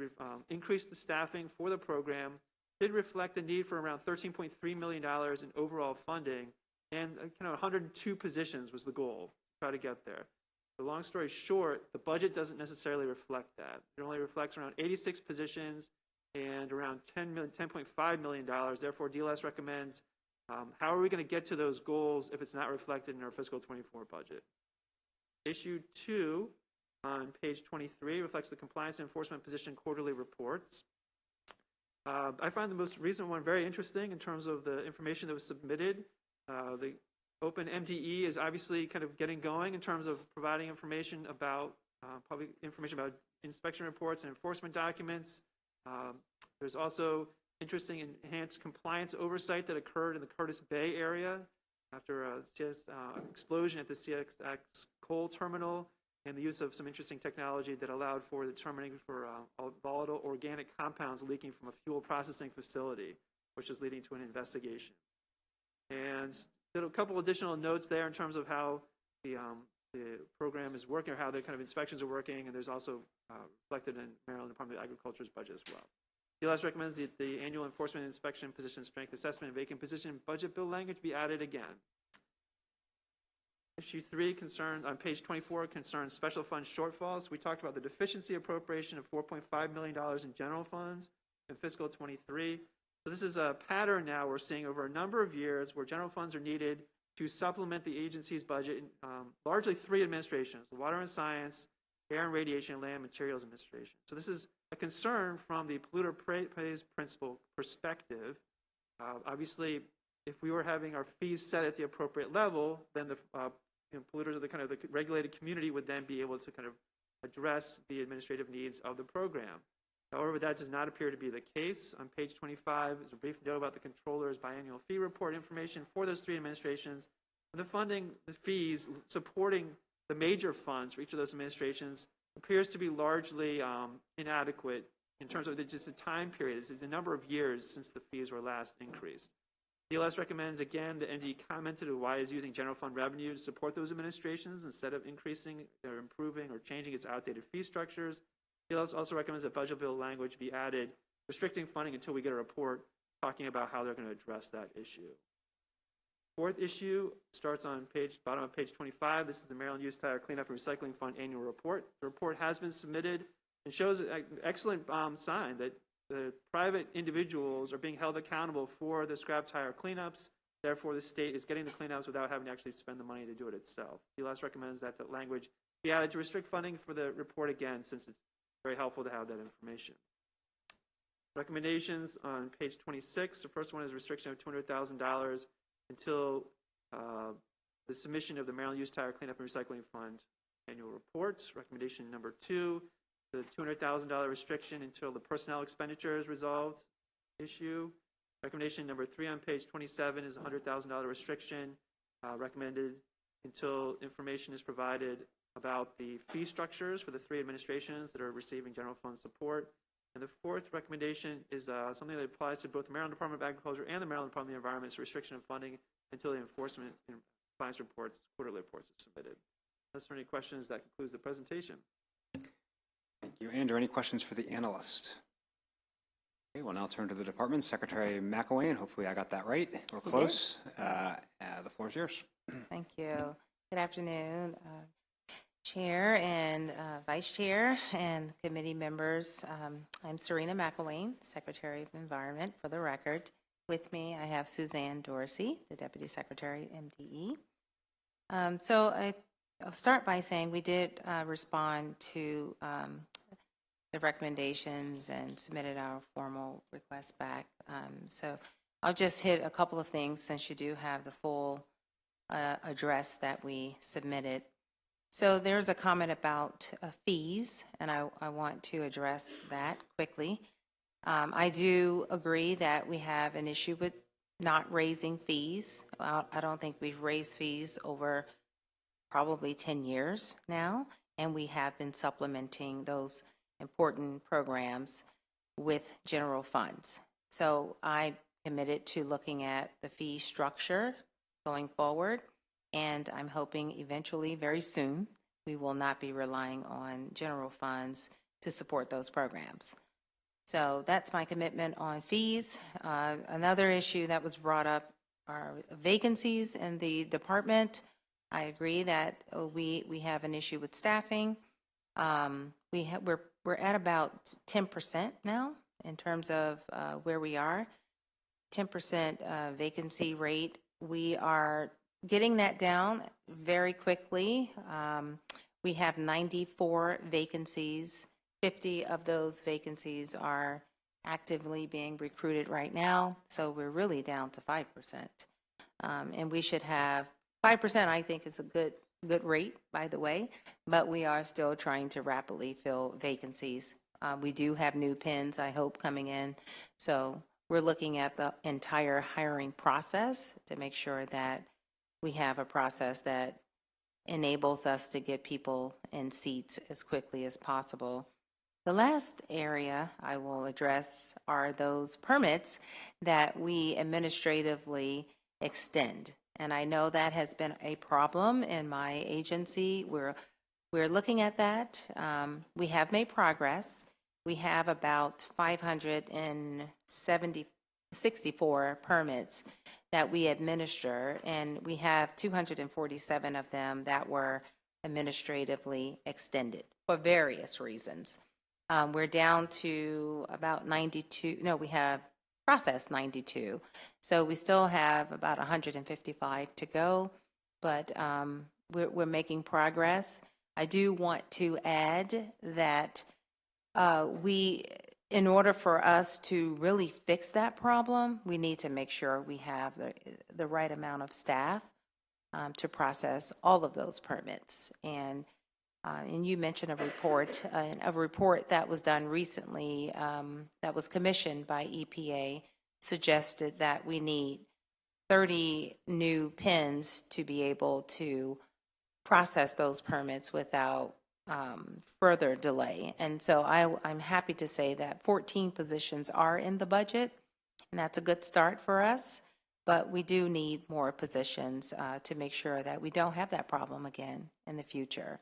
increased the staffing for the program, did reflect the need for around $13.3 million in overall funding, and kind of 102 positions was the goal to try to get there. The long story short, the budget doesn't necessarily reflect that. It only reflects around 86 positions and around $10.5 million. Therefore, DLS recommends how are we going to get to those goals if it's not reflected in our fiscal 24 budget. Issue 2 on page 23 reflects the compliance and enforcement position quarterly reports. I find the most recent one very interesting in terms of the information that was submitted. The Open MDE is obviously kind of getting going in terms of providing information about public information about inspection reports and enforcement documents. There's also interesting enhanced compliance oversight that occurred in the Curtis Bay area after a explosion at the CSX coal terminal, and the use of some interesting technology that allowed for determining for volatile organic compounds leaking from a fuel processing facility, which is leading to an investigation. And there are a couple additional notes there in terms of how the program is working, or how the kind of inspections are working, and there's also reflected in Maryland Department of Agriculture's budget as well. DLS recommends that the annual enforcement inspection position strength assessment and vacant position budget bill language be added again. Issue 3 on page 24 concerns special fund shortfalls. We talked about the deficiency appropriation of $4.5 million in general funds in fiscal 23. So this is a pattern now we're seeing over a number of years where general funds are needed to supplement the agency's budget in largely 3 administrations: the Water and Science, Air and Radiation, and Land Materials Administration. So this is a concern from the polluter pays principle perspective. Obviously, if we were having our fees set at the appropriate level, then the polluters of the kind of the regulated community would then be able to kind of address the administrative needs of the program. However, that does not appear to be the case. On page 25 is a brief note about the controller's biannual fee report information for those 3 administrations. And the funding, the fees supporting the major funds for each of those administrations appears to be largely inadequate in terms of just the time period. It's the number of years since the fees were last increased. DLS recommends, again, the NDE commented on why it's using general fund revenue to support those administrations instead of increasing or improving or changing its outdated fee structures. DLS also recommends that budget bill language be added, restricting funding until we get a report talking about how they're going to address that issue. 4th issue starts on bottom of page 25. This is the Maryland Used Tire Cleanup and Recycling Fund annual report. The report has been submitted and shows an excellent sign that the private individuals are being held accountable for the scrap tire cleanups. Therefore, the state is getting the cleanups without having to actually spend the money to do it itself. DLS recommends that the language be added to restrict funding for the report again, since it's very helpful to have that information. Recommendations on page 26. The first one is restriction of $200,000 until the submission of the Maryland Used Tire Cleanup and Recycling Fund annual reports. Recommendation number 2, the $200,000 restriction until the personnel expenditure is resolved issue. Recommendation number 3 on page 27 is a $100,000 restriction recommended until information is provided about the fee structures for the 3 administrations that are receiving general fund support. And the 4th recommendation is something that applies to both the Maryland Department of Agriculture and the Maryland Department of the Environment. It's a restriction of funding until the enforcement and compliance reports, quarterly reports, are submitted. Unless there are any questions, that concludes the presentation. Thank you. Andrew, any questions for the analyst? Okay, we'll now turn to the department. Secretary McElwain, hopefully I got that right. We're close. The floor is yours. Thank you. Good afternoon, Chair and Vice Chair and committee members. I'm Serena McElwain, Secretary of Environment, for the record. With me, I have Suzanne Dorsey, the Deputy Secretary, MDE. I'll start by saying we did respond to the recommendations and submitted our formal request back. So I'll just hit a couple of things since you do have the full address that we submitted. So there's a comment about fees, and I want to address that quickly. I do agree that we have an issue with not raising fees. I don't think we've raised fees over probably 10 years now, and we have been supplementing those important programs with general funds. So I committed to looking at the fee structure going forward, and I'm hoping eventually, very soon, we will not be relying on general funds to support those programs. So that's my commitment on fees. Another issue that was brought up are vacancies in the department. I agree that we have an issue with staffing. We're at about 10% now in terms of where we are. 10% vacancy rate. We are getting that down very quickly. We have 94 vacancies. 50 of those vacancies are actively being recruited right now, so we're really down to 5%. And we should have 5%. I think is a good good rate, by the way, but we are still trying to rapidly fill vacancies. We do have new pins, I hope, coming in. So we're looking at the entire hiring process to make sure that we have a process that enables us to get people in seats as quickly as possible. The last area I will address are those permits that we administratively extend. And I know that has been a problem in my agency. We're looking at that. We have made progress. We have about 564 permits that we administer, and we have 247 of them that were administratively extended for various reasons. We're down to about 92. No, we have processed 92. So we still have about 155 to go, but we're making progress. I do want to add that in order for us to really fix that problem, we need to make sure we have the right amount of staff to process all of those permits. And you mentioned a report that was done recently that was commissioned by EPA suggested that we need 30 new pins to be able to process those permits without further delay. And so I'm happy to say that 14 positions are in the budget, and that's a good start for us. But we do need more positions to make sure that we don't have that problem again in the future.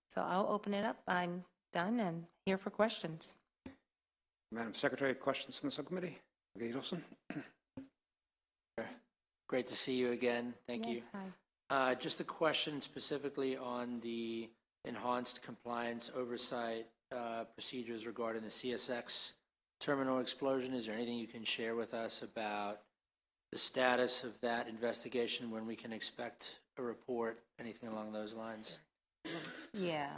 So I'll open it up. I'm done and here for questions. Madam Secretary, questions from the subcommittee? Adelson? Great to see you again. Thank you. Hi. Just a question specifically on the enhanced compliance oversight procedures regarding the CSX terminal explosion. Is there anything you can share with us about the status of that investigation, when we can expect a report, anything along those lines? Yeah.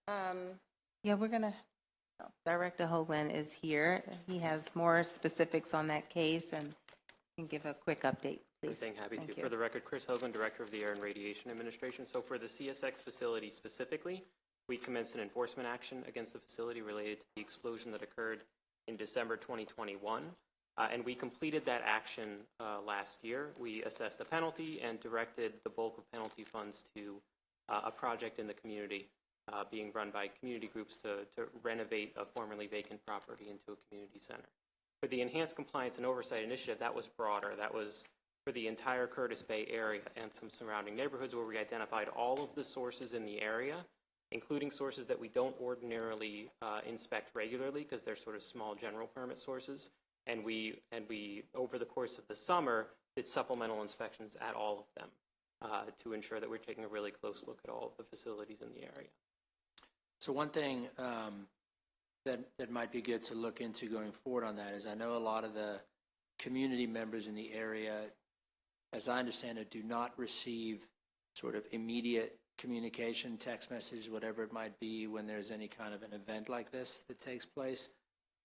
We're going to, Director Hoagland is here. He has more specifics on that case and can give a quick update, please. Happy Thank to. you. For the record, Chris Hoagland, Director of the Air and Radiation Administration. So for the CSX facility specifically, we commenced an enforcement action against the facility related to the explosion that occurred in December 2021. And we completed that action last year. We assessed a penalty and directed the bulk of penalty funds to a project in the community being run by community groups to renovate a formerly vacant property into a community center. For the Enhanced Compliance and Oversight Initiative, that was broader. That was for the entire Curtis Bay area and some surrounding neighborhoods, where we identified all of the sources in the area, including sources that we don't ordinarily inspect regularly because they're sort of small general permit sources. And we, over the course of the summer, did supplemental inspections at all of them to ensure that we're taking a really close look at all of the facilities in the area. So one thing that might be good to look into going forward on that is, I know a lot of the community members in the area, as I understand it, do not receive sort of immediate communication, text message, whatever it might be, when there's any kind of an event like this that takes place.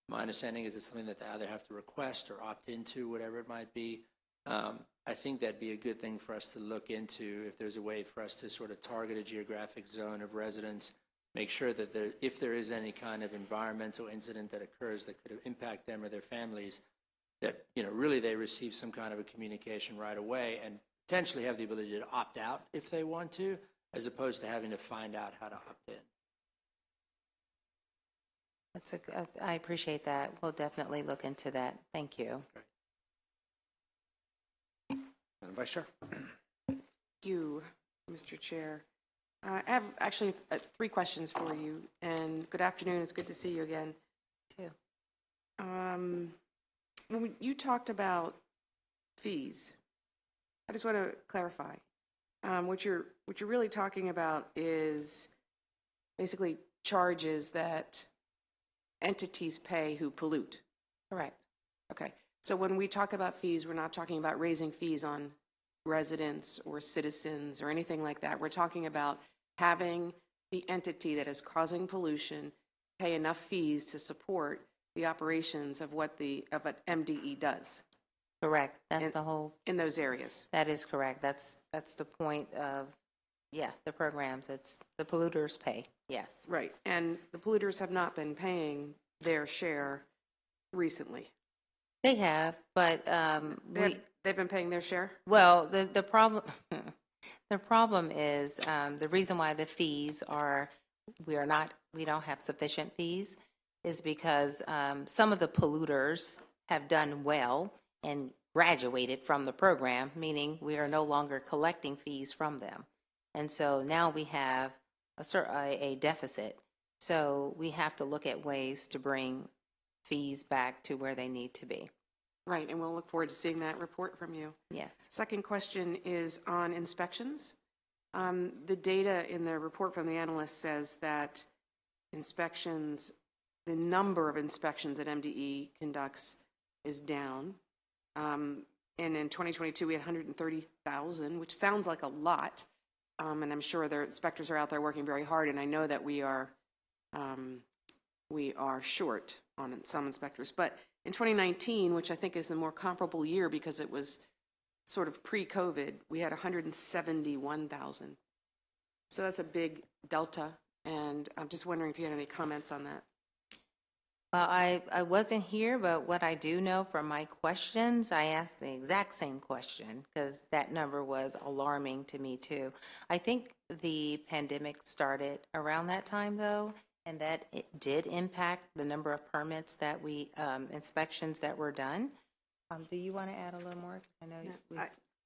My understanding is it's something that they either have to request or opt into, whatever it might be. I think that'd be a good thing for us to look into, if there's a way for us to sort of target a geographic zone of residents, make sure that if there is any kind of environmental incident that occurs that could impact them or their families, that, really they receive some kind of a communication right away and potentially have the ability to opt out if they want to, as opposed to having to find out how to opt in. I appreciate that. We'll definitely look into that. Thank you. Madam Vice Chair? Thank you, Mr. Chair. I have actually 3 questions for you, and good afternoon. It's good to see you again. Too. When you talked about fees, I just want to clarify. What you're really talking about is basically charges that entities pay who pollute. Correct. Okay. So when we talk about fees, we're not talking about raising fees on residents or citizens or anything like that. We're talking about having the entity that is causing pollution pay enough fees to support the operations of what an MDE does. Correct. That's the whole. In those areas. That is correct. That's the point of Yeah, the programs, it's the polluters pay, yes. Right, and the polluters have not been paying their share recently. They have, but They've been paying their share? well, the problem, the problem is, the reason why the fees are, we don't have sufficient fees is because some of the polluters have done well and graduated from the program, meaning we are no longer collecting fees from them. And so now we have a deficit. So we have to look at ways to bring fees back to where they need to be. Right, and we'll look forward to seeing that report from you. Yes. Second question is on inspections. The data in the report from the analyst says that inspections, the number of inspections that MDE conducts is down. And in 2022, we had 130,000, which sounds like a lot. And I'm sure their inspectors are out there working very hard, and I know that we are short on some inspectors. But in 2019, which I think is the more comparable year because it was sort of pre-COVID, we had 171,000. So that's a big delta, and I'm just wondering if you had any comments on that. Well, I wasn't here, but what I do know from my questions, I asked the exact same question because that number was alarming to me too. I think the pandemic started around that time though, and that it did impact the number of permits that inspections that were done. Do you want to add a little more? I know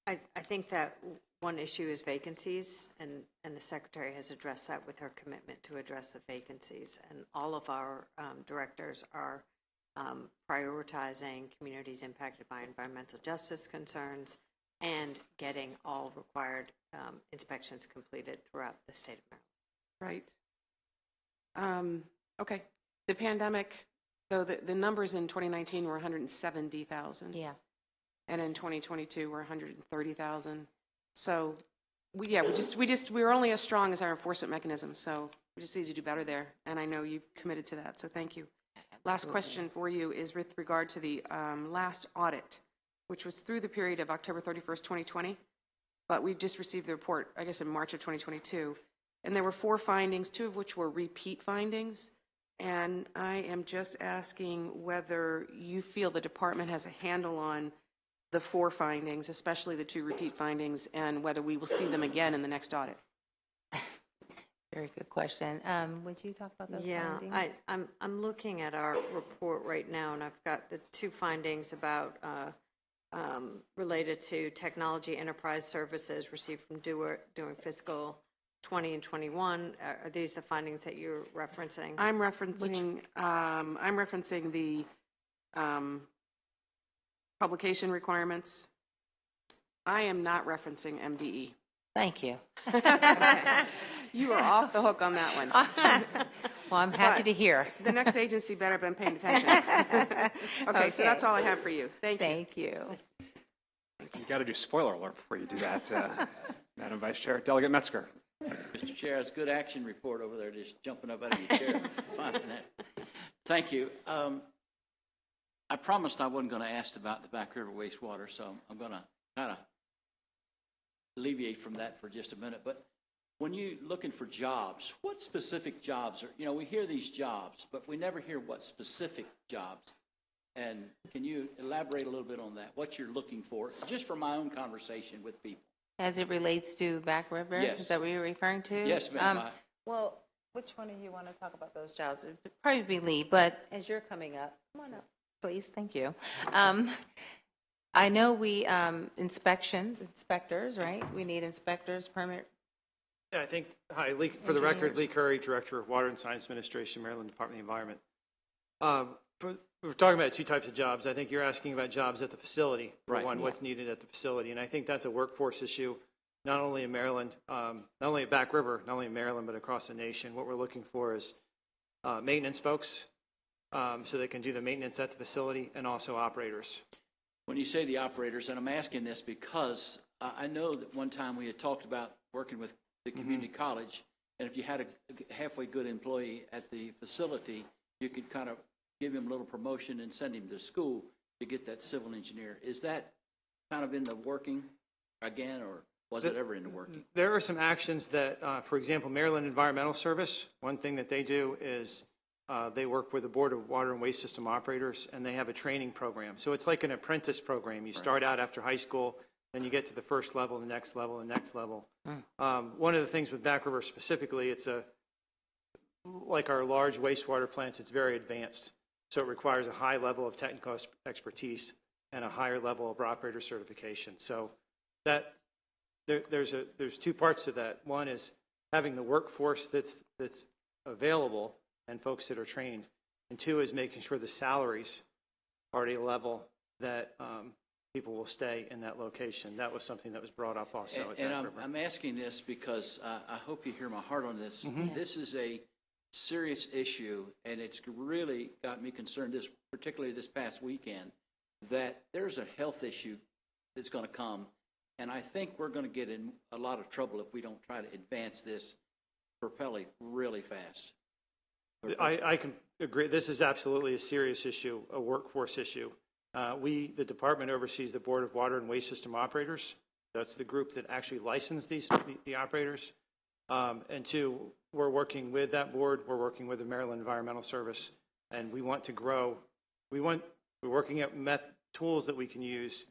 I think that one issue is vacancies, and the Secretary has addressed that with her commitment to address the vacancies. And all of our directors are prioritizing communities impacted by environmental justice concerns and getting all required inspections completed throughout the state of Maryland. Right. Okay. The pandemic, though, the numbers in 2019 were 170,000. Yeah. And in 2022, we're 130,000. So, we were only as strong as our enforcement mechanism. So we just need to do better there. And I know you've committed to that. So thank you. Last question for you is with regard to the last audit, which was through the period of October 31st, 2020. But we just received the report, I guess, in March of 2022. And there were 4 findings, 2 of which were repeat findings. And I am just asking whether you feel the department has a handle on the 4 findings, especially the 2 repeat findings, and whether we will see them again in the next audit. Very good question. Would you talk about those findings? Yeah, I'm looking at our report right now, and I've got the 2 findings about related to technology enterprise services received from during fiscal 20 and 21. Are these the findings that you're referencing? I'm referencing the publication requirements. I am not referencing MDE. Thank you. You are off the hook on that one. Well, I'm happy to hear. The next agency better have been paying attention. Okay, so that's all I have for you. Thank you. Thank you. You got to do spoiler alert before you do that, Madam Vice Chair. Delegate Metzger. Mr. Chair, it's a good action report over there, just jumping up out of your chair. Finding that. Thank you. I promised I wasn't going to ask about the Back River wastewater, so I'm going to kind of alleviate from that for just a minute. But when you're looking for jobs, what specific jobs are, we hear these jobs, but we never hear what specific jobs. And can you elaborate a little bit on that, what you're looking for, just for my own conversation with people? As it relates to Back River? Yes. Is that what you're referring to? Yes, ma'am. Well, which one of you want to talk about those jobs? It'd probably be Lee, but as you're coming up, come on up, please. Thank you. I know we, inspectors, right? We need inspectors, permit. Yeah, I think, hi, Lee, for the record, Lee Curry, Director of Water and Science Administration, Maryland Department of the Environment. We're talking about 2 types of jobs. I think you're asking about jobs at the facility. Right. One, what's needed at the facility. And I think that's a workforce issue, not only in Maryland, not only at Back River, not only in Maryland, but across the nation. What we're looking for is maintenance folks, so they can do the maintenance at the facility, and also operators. When you say the operators, and I'm asking this because I know that one time we had talked about working with the community college, and if you had a halfway good employee at the facility, you could kind of give him a little promotion and send him to school to get that civil engineer. Is that kind of in the working again, or Was it ever into working? There are some actions that, for example, Maryland Environmental Service, one thing that they do is they work with the Board of Water and Waste System Operators, and they have a training program. So it's like an apprentice program. You start out after high school, then you get to the first level, the next level, the next level. One of the things with Back River specifically, it's like our large wastewater plants, it's very advanced. So it requires a high level of technical expertise and a higher level of operator certification. So that there's two parts to that. One is having the workforce that's available and folks that are trained, and two is making sure the salaries are at a level that people will stay in that location. That was something that was brought up also at Back River. I'm asking this because I hope you hear my heart on this. Mm-hmm. This is a serious issue, and it's really got me concerned, particularly this past weekend, that there's a health issue that's going to come, and I think we're going to get in a lot of trouble if we don't try to advance this, propel it really fast. I can agree. This is absolutely a serious issue, a workforce issue. The department oversees the Board of Water and Waste System Operators. That's the group that actually license the operators. And two, we're working with that board. We're working with the Maryland Environmental Service, and we want to grow. We're working at tools that we can use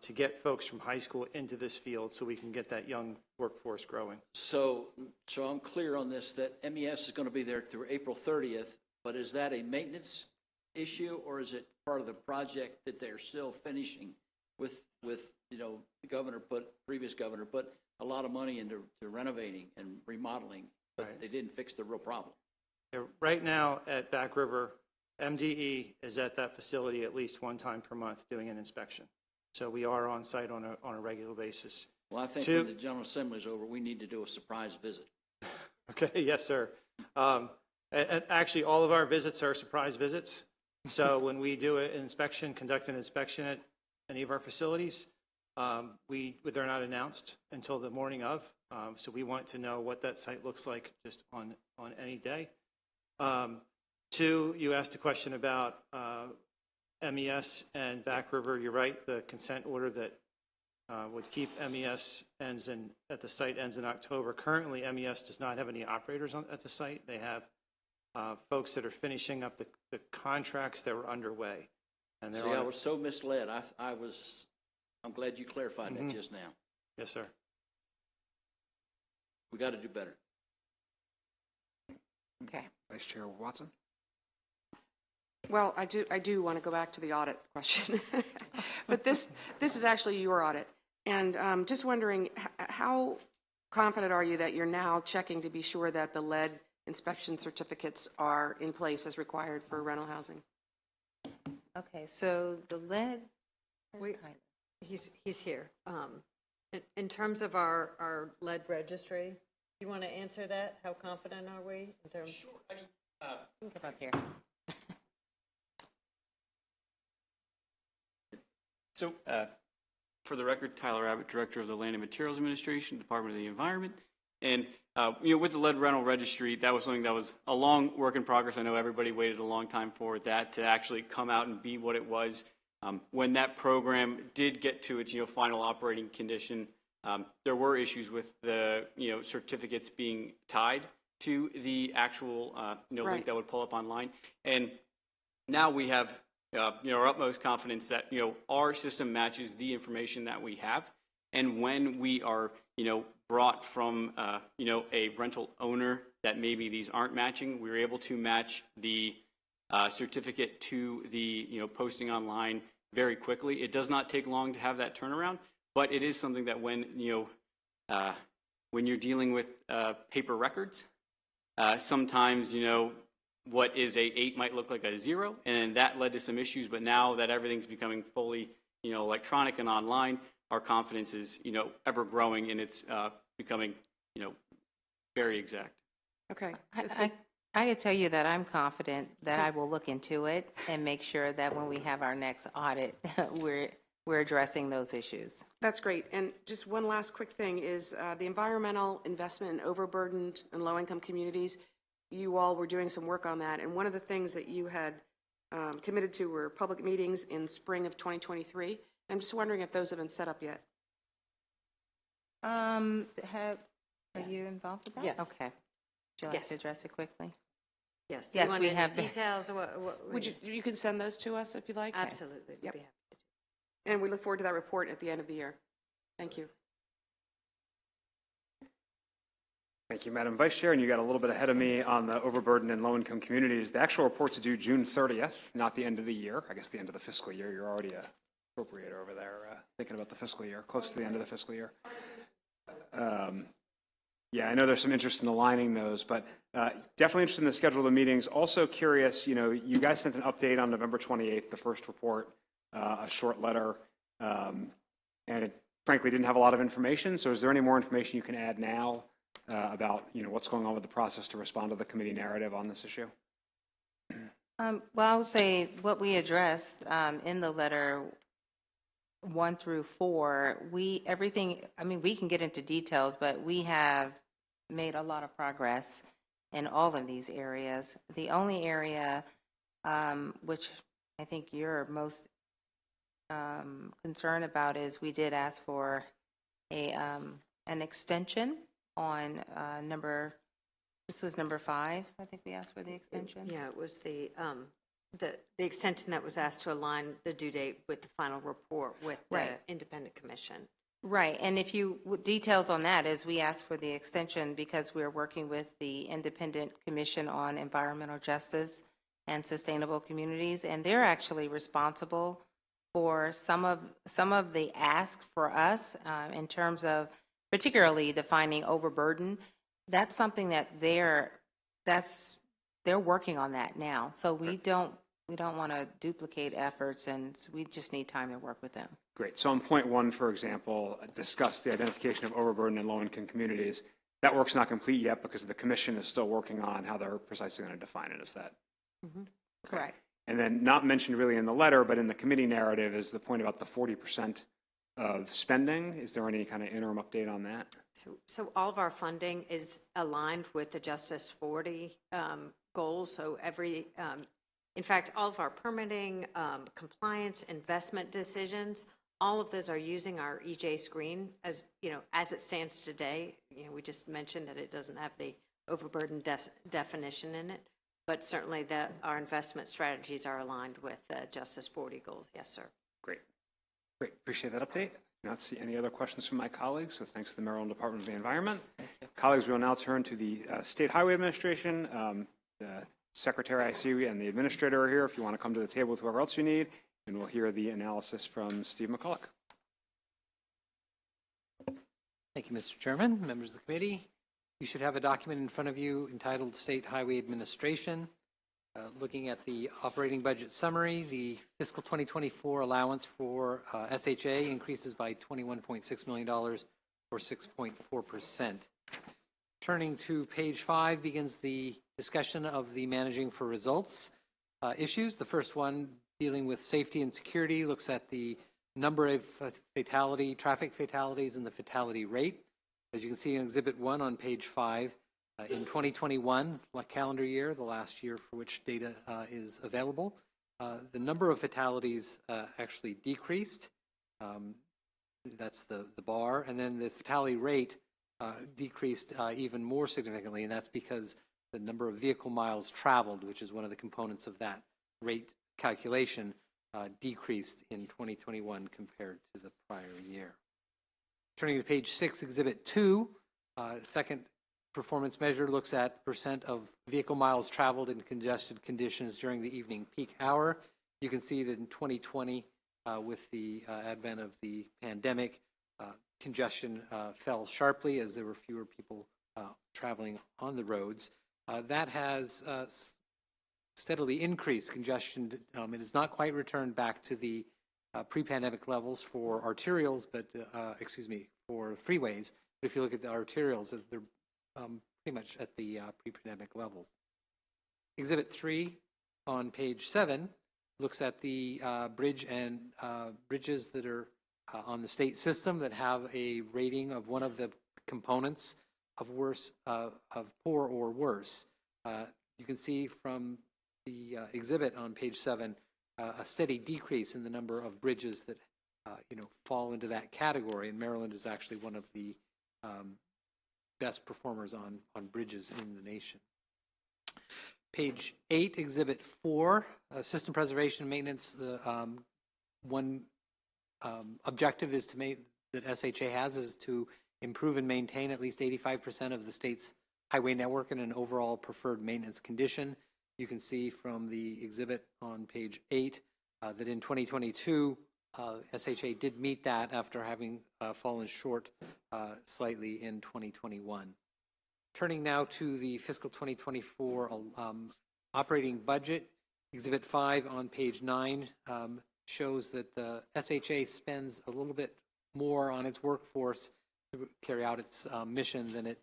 to get folks from high school into this field so we can get that young workforce growing. So I'm clear on this, that MES is going to be there through April 30th, but is that a maintenance issue, or is it part of the project that they're still finishing with the previous governor put a lot of money into renovating and remodeling, but They didn't fix the real problem? Right now at Back River, MDE is at that facility at least one time per month doing an inspection. So we are on site on a regular basis. Well, I think when the General Assembly is over, we need to do a surprise visit. Okay, yes, sir. And actually, all of our visits are surprise visits. So when we do conduct an inspection at any of our facilities, they're not announced until the morning of. So we want to know what that site looks like just on any day. Two, you asked a question about MES and Back River. You're right, the consent order that would keep MES at the site ends in October. Currently, MES does not have any operators at the site. They have folks that are finishing up the contracts that were underway. And See, I was so misled. I'm glad you clarified that just now. Yes, sir. We got to do better. Okay. Vice Chair Watson? Well, I do want to go back to the audit question, but this is actually your audit, and just wondering how confident are you that you're now checking to be sure that the lead inspection certificates are in place as required for rental housing? Okay, so the lead, He's here. In terms of our lead registry, you want to answer that? How confident are we in terms? Sure. I mean, come up here. So, for the record, Tyler Abbott, Director of the Land and Materials Administration, Department of the Environment. And, with the lead rental registry, that was something that was a long work in progress. I know everybody waited a long time for that to actually come out and be what it was. When that program did get to its, final operating condition, there were issues with the, certificates being tied to the actual, link that would pull up online. And now we have our utmost confidence that, our system matches the information that we have. And when we are, brought from, a rental owner that maybe these aren't matching, we're able to match the certificate to the, posting online very quickly. It does not take long to have that turnaround, but it is something that when you're dealing with paper records, sometimes, what is a 8 might look like a 0, and that led to some issues. But now that everything's becoming fully, electronic and online, our confidence is, ever growing, and it's becoming, very exact. Okay. I can tell you that I'm confident that I will look into it and make sure that when we have our next audit, we're addressing those issues. That's great. And just one last quick thing is the environmental investment in overburdened and low-income communities. You all were doing some work on that, and one of the things that you had committed to were public meetings in spring of 2023. I'm just wondering if those have been set up yet. Are you involved with that? Yes. Okay. Would you like Yes. to address it quickly? Yes. Do you Yes, want we any have to- details? Would you can send those to us if you like? Absolutely. we'd Yep. be happy to do. And we look forward to that report at the end of the year. Thank you. Thank you, Madam Vice Chair, and you got a little bit ahead of me on the overburdened and low-income communities. The actual report's due June 30th, not the end of the year. I guess the end of the fiscal year. You're already a appropriator over there, thinking about the fiscal year, close to the end of the fiscal year. Yeah, I know there's some interest in aligning those, but definitely interested in the schedule of the meetings. Also curious, you guys sent an update on November 28th, the first report, a short letter, and it frankly didn't have a lot of information. So is there any more information you can add now about what's going on with the process to respond to the committee narrative on this issue? Well, I would say what we addressed in the letter 1 through 4, we can get into details, but we have made a lot of progress in all of these areas. The only area which I think you're most concerned about is we did ask for an extension on this was number 5. I think we asked for the extension. Yeah, it was the extension that was asked to align the due date with the final report with the independent commission. Right, and details on that is we asked for the extension because we're working with the Independent Commission on Environmental Justice and Sustainable Communities, and they're actually responsible for some of the ask for us in terms of particularly defining overburden. That's something that they're working on that now. So we don't want to duplicate efforts, and we just need time to work with them. Great. So on point 1, for example, discuss the identification of overburdened and low-income communities. That work's not complete yet because the commission is still working on how they're precisely going to define it. Is that? Mm-hmm. Correct. And then not mentioned really in the letter, but in the committee narrative is the point about the 40% of spending. Is there any kind of interim update on that? So all of our funding is aligned with the Justice 40 goals. So in fact, all of our permitting, compliance, investment decisions, all of those are using our EJ screen as it stands today. We just mentioned that it doesn't have the overburden definition in it, but certainly our investment strategies are aligned with the Justice 40 goals. Yes, sir. Great. Appreciate that update. I do not see any other questions from my colleagues, so thanks to the Maryland Department of the Environment. Colleagues, we will now turn to the State Highway Administration. The Secretary, I see, and the Administrator are here if you want to come to the table with whoever else you need, and we'll hear the analysis from Steve McCulloch. Thank you, Mr. Chairman, members of the committee. You should have a document in front of you entitled State Highway Administration. Looking at the operating budget summary, the fiscal 2024 allowance for SHA increases by $21.6 million or 6.4%. Turning to page 5 begins the discussion of the managing for results issues. The first one, dealing with safety and security, looks at the number of traffic fatalities and the fatality rate. As you can see in Exhibit 1 on page 5, in 2021, calendar year, the last year for which data is available, the number of fatalities actually decreased. That's the bar. And then the fatality rate decreased even more significantly, and that's because the number of vehicle miles traveled, which is one of the components of that rate calculation, decreased in 2021 compared to the prior year. Turning to page 6, Exhibit 2, second performance measure looks at percent of vehicle miles traveled in congested conditions during the evening peak hour. You can see that in 2020, with the advent of the pandemic, congestion fell sharply as there were fewer people traveling on the roads. That has steadily increased congestion. It has not quite returned back to the pre-pandemic levels for arterials, but for freeways. But if you look at the arterials, they're pretty much at the pre-pandemic levels. Exhibit 3 on page 7 looks at the bridges that are on the state system that have a rating of one of the components of poor or worse. You can see from the exhibit on page 7 a steady decrease in the number of bridges that fall into that category, and Maryland is actually one of the best performers on bridges in the nation. Page 8, Exhibit 4, system preservation and maintenance. The one objective is to make that SHA has is to improve and maintain at least 85% of the state's highway network in an overall preferred maintenance condition. You can see from the exhibit on page 8 that in 2022, SHA did meet that after having fallen short slightly in 2021. Turning now to the fiscal 2024 operating budget, Exhibit 5 on page 9 shows that the SHA spends a little bit more on its workforce to carry out its mission than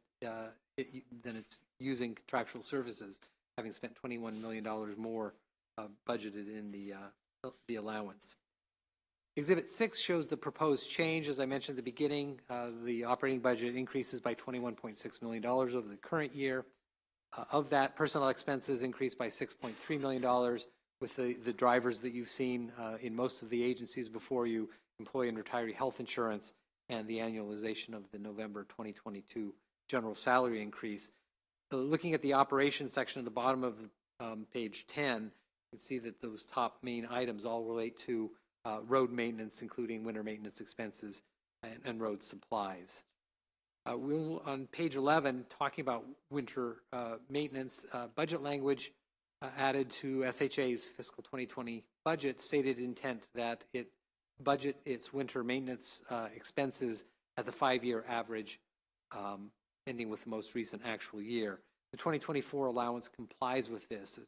it's using contractual services, having spent $21 million more budgeted in the allowance. Exhibit 6 shows the proposed change. As I mentioned at the beginning, the operating budget increases by $21.6 million over the current year. Of that, personnel expenses increased by $6.3 million, with the drivers that you've seen in most of the agencies before you, employee and retiree health insurance, and the annualization of the November 2022 general salary increase. Looking at the operations section at the bottom of page 10, you can see that those top main items all relate to road maintenance, including winter maintenance expenses and road supplies. We'll, on page 11, talking about winter maintenance, budget language added to SHA's fiscal 2020 budget stated intent that it budget its winter maintenance expenses at the 5-year average, ending with the most recent actual year. The 2024 allowance complies with this.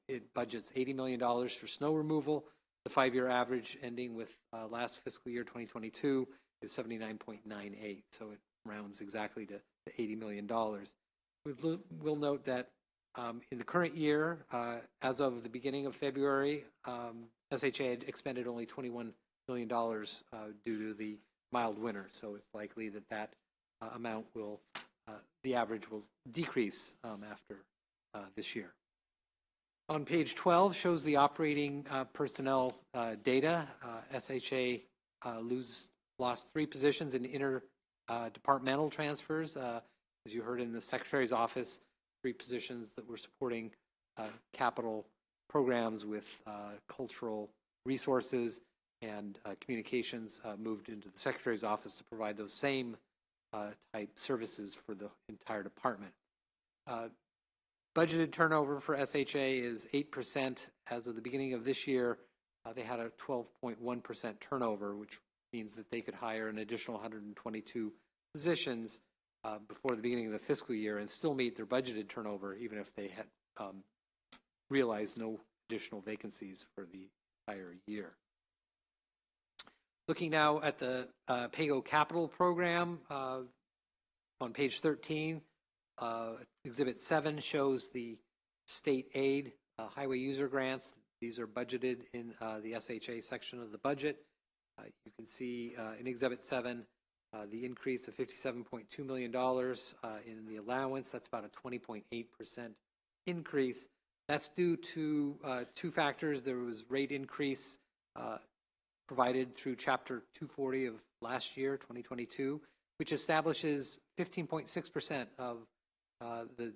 It budgets $80 million for snow removal. The 5-year average ending with last fiscal year 2022 is 79.98, so it rounds exactly to $80 million. We'll note that in the current year, as of the beginning of February, SHA had expended only $21 million due to the mild winter, so it's likely that that amount will, the average will decrease after this year. On page 12 shows the operating personnel data. SHA lost 3 positions in interdepartmental transfers. As you heard in the Secretary's office, 3 positions that were supporting capital programs with cultural resources and communications moved into the Secretary's office to provide those same type services for the entire department. Budgeted turnover for SHA is 8%. As of the beginning of this year, they had a 12.1% turnover, which means that they could hire an additional 122 positions before the beginning of the fiscal year and still meet their budgeted turnover, even if they had realized no additional vacancies for the entire year. Looking now at the PAYGO capital program, on page 13, Exhibit 7 shows the state aid highway user grants. These are budgeted in the SHA section of the budget. You can see in Exhibit 7 the increase of $57.2 million in the allowance. That's about a 20.8% increase. That's due to 2 factors. There was rate increase provided through Chapter 240 of last year, 2022, which establishes 15.6% of the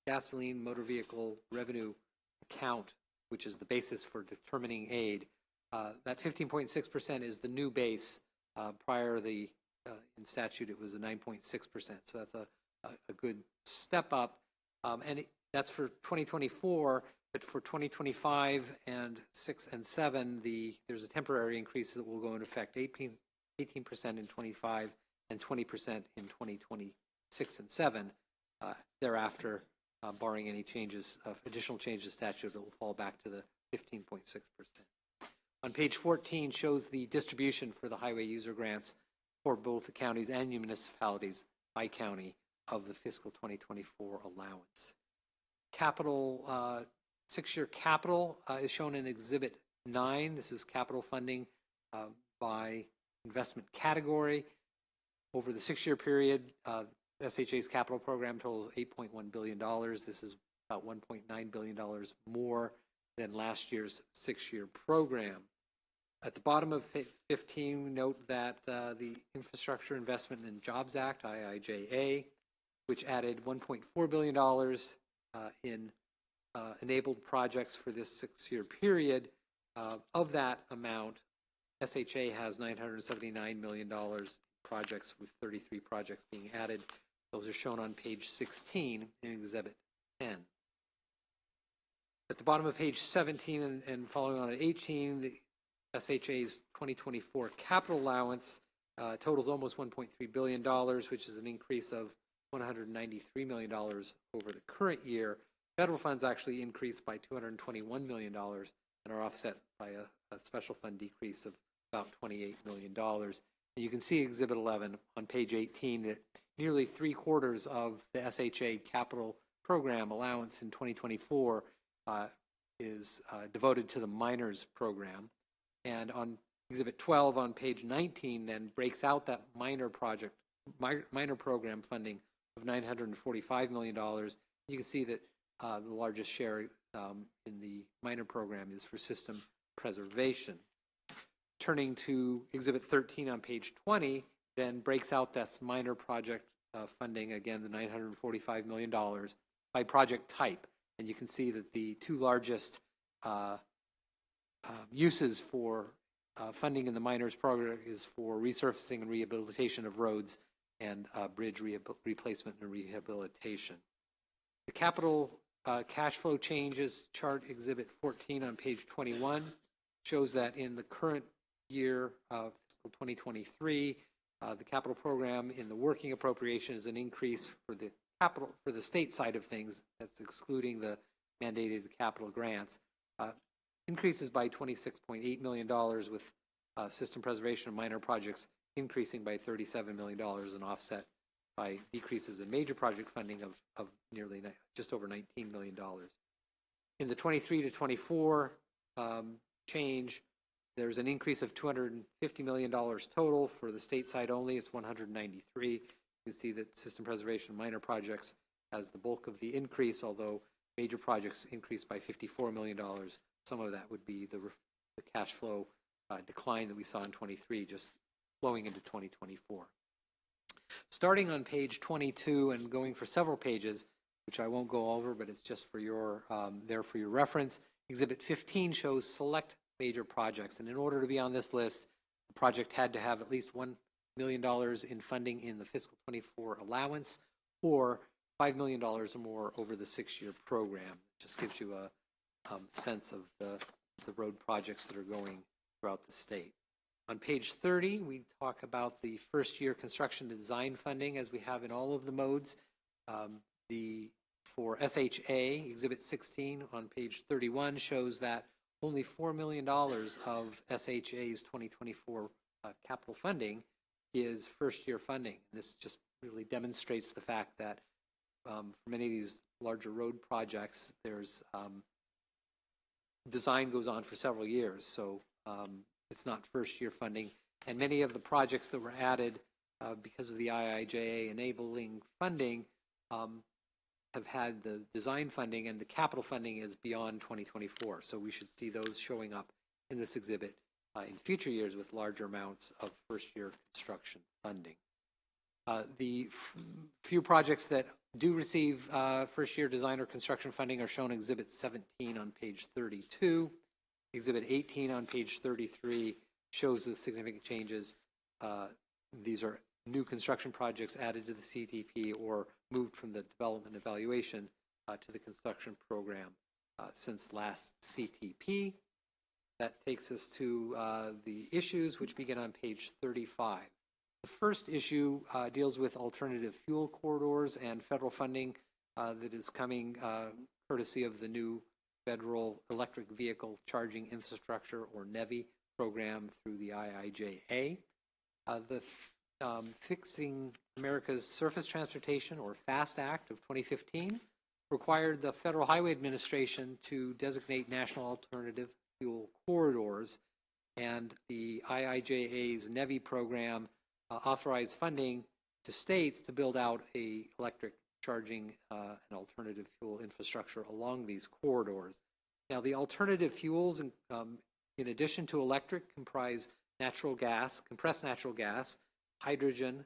gasoline motor vehicle revenue account, which is the basis for determining aid. That 15.6% is the new base. Prior, in statute, it was a 9.6%. So that's a good step up. And that's for 2024. But for 2025 and 6 and 7, there's a temporary increase that will go into effect 18% in 25 and 20% in 2026 and 7. Thereafter, barring any changes, additional changes statute, that will fall back to the 15.6%. On page 14 shows the distribution for the highway user grants for both the counties and municipalities by county of the fiscal 2024 allowance. Capital, 6-year capital is shown in Exhibit 9. This is capital funding by investment category. Over the 6-year period, SHA's capital program totals $8.1 billion. This is about $1.9 billion more than last year's 6-year program. At the bottom of 15, we note that the Infrastructure Investment and Jobs Act, IIJA, which added $1.4 billion in enabled projects for this 6-year period. Of that amount, SHA has $979 million projects, with 33 projects being added. Those are shown on page 16 in Exhibit 10. At the bottom of page 17 and following on at 18, the SHA's 2024 capital allowance totals almost $1.3 billion, which is an increase of $193 million over the current year. Federal funds actually increased by $221 million and are offset by a special fund decrease of about $28 million. And you can see Exhibit 11 on page 18 that nearly 3/4 of the SHA capital program allowance in 2024 is devoted to the miners program. And on Exhibit 12 on page 19 then breaks out that minor program funding of $945 million. You can see that the largest share in the minor program is for system preservation. Turning to Exhibit 13 on page 20, then breaks out that minor project funding, again, the $945 million, by project type. And you can see that the two largest uses for funding in the miners program is for resurfacing and rehabilitation of roads and bridge replacement and rehabilitation. The capital cash flow changes chart, Exhibit 14 on page 21, shows that in the current year of fiscal 2023, the capital program in the working appropriation is an increase for the state side of things. That's excluding the mandated capital grants. Increases by $26.8 million, with system preservation and minor projects increasing by $37 million, and offset by decreases in major project funding of nearly just over $19 million. In the 23 to 24 change, there's an increase of $250 million total. For the state side only, it's 193. You can see that system preservation and minor projects has the bulk of the increase, although major projects increased by $54 million. Some of that would be the cash flow decline that we saw in 23, just flowing into 2024. Starting on page 22 and going for several pages, which I won't go over, but it's just for your there for your reference. Exhibit 15 shows select major projects, and in order to be on this list, the project had to have at least $1 million in funding in the fiscal 24 allowance, or $5 million or more over the 6-year program. It just gives you a sense of the road projects that are going throughout the state. On page 30, we talk about the first-year construction and design funding, as we have in all of the modes. For SHA, Exhibit 16 on page 31 shows that only $4 million of SHA's 2024 capital funding is first-year funding. This just really demonstrates the fact that for many of these larger road projects, there's design goes on for several years, so it's not first-year funding. And many of the projects that were added because of the IIJA enabling funding have had the design funding, and the capital funding is beyond 2024. So we should see those showing up in this exhibit in future years with larger amounts of first-year construction funding. The few projects that do receive first-year design or construction funding are shown in Exhibit 17 on page 32. Exhibit 18 on page 33 shows the significant changes. These are new construction projects added to the CTP or moved from the development evaluation to the construction program since last CTP. That takes us to the issues, which begin on page 35. The first issue deals with alternative fuel corridors and federal funding that is coming courtesy of the new Federal Electric Vehicle Charging Infrastructure, or NEVI, program through the IIJA. The Fixing America's Surface Transportation, or FAST Act of 2015, required the Federal Highway Administration to designate national alternative fuel corridors, and the IIJA's NEVI program authorized funding to states to build out a electric charging and alternative fuel infrastructure along these corridors. Now, the alternative fuels in addition to electric, comprise natural gas, compressed natural gas, hydrogen,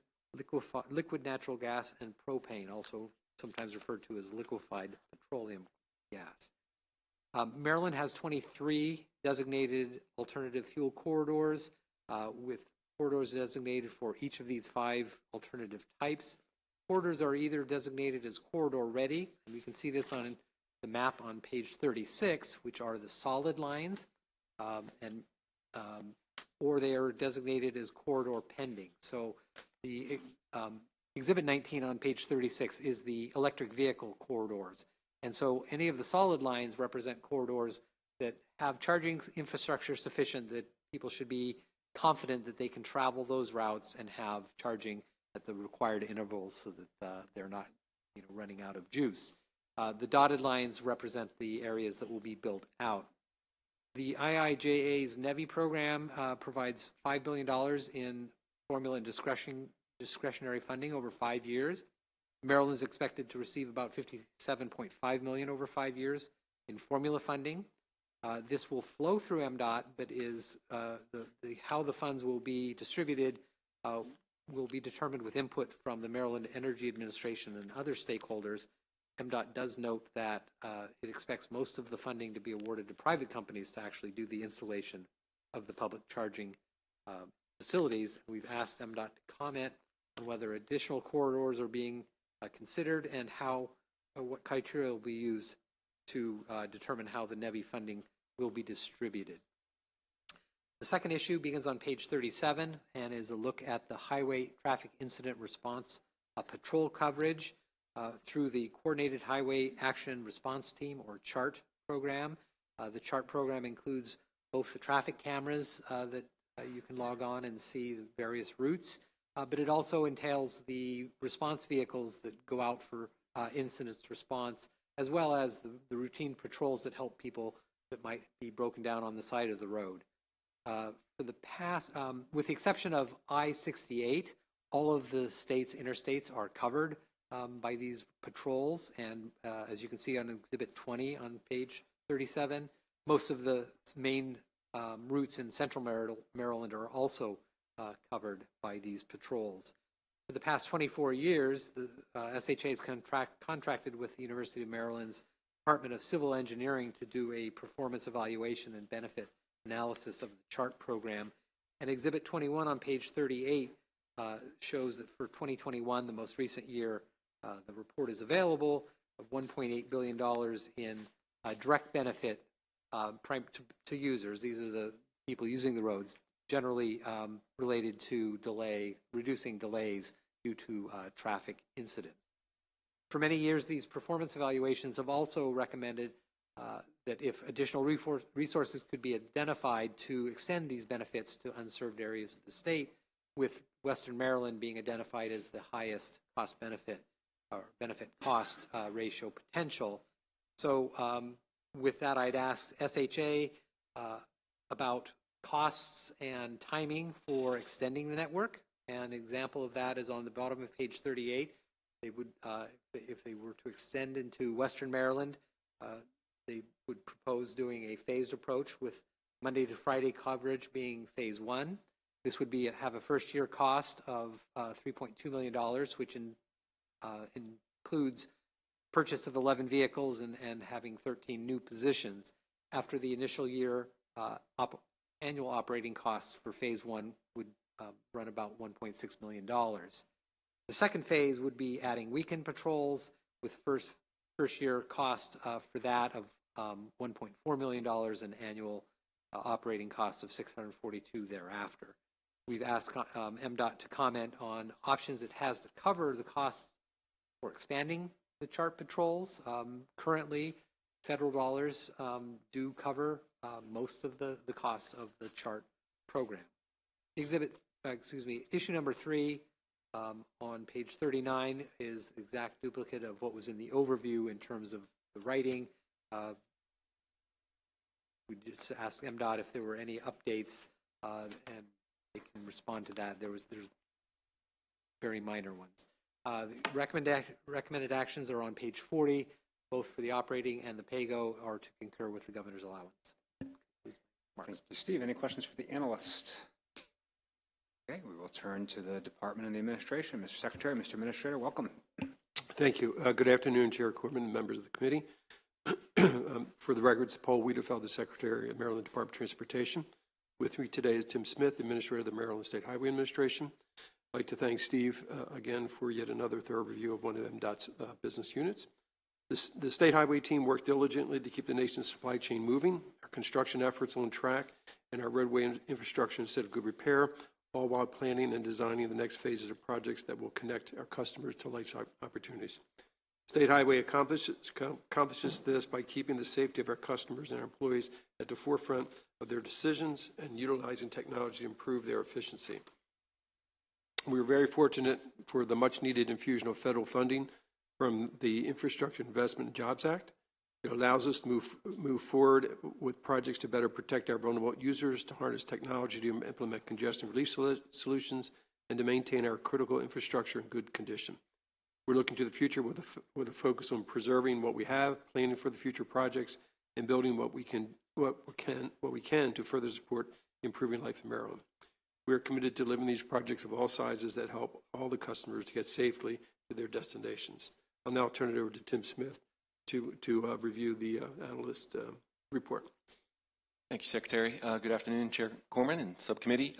liquid natural gas, and propane, also sometimes referred to as liquefied petroleum gas. Maryland has 23 designated alternative fuel corridors, with corridors designated for each of these 5 alternative types. Corridors are either designated as corridor ready, and we can see this on the map on page 36, which are the solid lines, or they are designated as corridor pending. So the Exhibit 19 on page 36 is the electric vehicle corridors. And so any of the solid lines represent corridors that have charging infrastructure sufficient that people should be confident that they can travel those routes and have charging at the required intervals so that they're not running out of juice. The dotted lines represent the areas that will be built out. The IIJA's NEVI program provides $5 billion in formula and discretionary funding over 5 years. Maryland is expected to receive about $57.5 million over 5 years in formula funding. This will flow through MDOT, but is how the funds will be distributed will be determined with input from the Maryland Energy Administration and other stakeholders. MDOT does note that it expects most of the funding to be awarded to private companies to actually do the installation of the public charging facilities. We've asked MDOT to comment on whether additional corridors are being considered and what criteria will be used to determine how the NEVI funding will be distributed. The second issue begins on page 37 and is a look at the highway traffic incident response patrol coverage through the Coordinated Highway Action Response Team, or CHART program. The CHART program includes both the traffic cameras that you can log on and see the various routes, but it also entails the response vehicles that go out for incident response, as well as the routine patrols that help people that might be broken down on the side of the road. For the past, with the exception of I-68, all of the state's interstates are covered by these patrols, and as you can see on Exhibit 20 on page 37, most of the main routes in central Maryland are also covered by these patrols. For the past 24 years, the SHA has contracted with the University of Maryland's Department of Civil Engineering to do a performance evaluation and benefit analysis of the CHART program. And Exhibit 21 on page 38 shows that for 2021, the most recent year, the report is available, of $1.8 billion in direct benefit to users. These are the people using the roads, generally related to reducing delays due to traffic incidents. For many years, these performance evaluations have also recommended that if additional resources could be identified to extend these benefits to unserved areas of the state, with Western Maryland being identified as the highest cost-benefit or benefit-cost ratio potential. So with that, I'd ask SHA about costs and timing for extending the network. An example of that is on the bottom of page 38. They would, if they were to extend into Western Maryland, they would propose doing a phased approach with Monday to Friday coverage being phase 1. This would have a first-year cost of $3.2 million, which includes purchase of 11 vehicles and having 13 new positions. After the initial year, annual operating costs for phase 1 would run about $1.6 million. The second phase would be adding weekend patrols with first year cost for that of $1.4 million and annual operating costs of $642 thereafter. We've asked MDOT to comment on options it has to cover the costs for expanding the CHART patrols. Currently, federal dollars do cover most of the costs of the CHART program. Issue number 3 on page 39 is the exact duplicate of what was in the overview in terms of the writing. We just asked MDOT if there were any updates, and they can respond to that. There's very minor ones. The recommended actions are on page 40, both for the operating and the PAYGO are to concur with the governor's allowance. Thank you, Steve. Any questions for the analyst? Okay, we will turn to the department and the administration. Mr. Secretary, Mr. Administrator, welcome. Thank you. Good afternoon, Chair Corman and members of the committee. For the record, it's Paul Wiedefeld, the Secretary of Maryland Department of Transportation. With me today is Tim Smith, Administrator of the Maryland State Highway Administration. I'd like to thank Steve again for yet another thorough review of one of MDOT's business units. The State Highway team worked diligently to keep the nation's supply chain moving, our construction efforts on track, and our roadway infrastructure in state of good repair, all while planning and designing the next phases of projects that will connect our customers to life opportunities. State Highway accomplishes this by keeping the safety of our customers and our employees at the forefront of their decisions and utilizing technology to improve their efficiency. We are very fortunate for the much-needed infusion of federal funding from the Infrastructure Investment and Jobs Act. It allows us to move forward with projects to better protect our vulnerable users, to harness technology to implement congestion relief solutions, and to maintain our critical infrastructure in good condition. We're looking to the future with a focus on preserving what we have, planning for the future projects, and building what we can to further support improving life in Maryland. We are committed to delivering these projects of all sizes that help all the customers to get safely to their destinations. I'll now turn it over to Tim Smith to review the analyst report. Thank you, Secretary. Good afternoon, Chair Corman and subcommittee.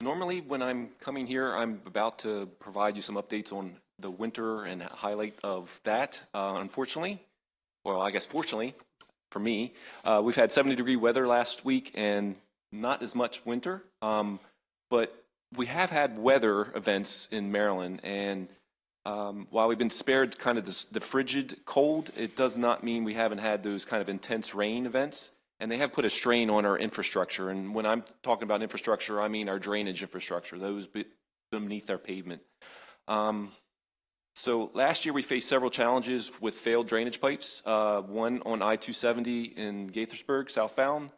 Normally, when I'm coming here, I'm about to provide you some updates on the winter and highlight of that. Unfortunately, well, I guess fortunately for me, we've had 70-degree weather last week and not as much winter, but we have had weather events in Maryland, and while we've been spared kind of the frigid cold, it does not mean we haven't had those kind of intense rain events, and they have put a strain on our infrastructure. And when I'm talking about infrastructure, I mean our drainage infrastructure, those beneath our pavement. So last year we faced several challenges with failed drainage pipes, one on I-270 in Gaithersburg, southbound,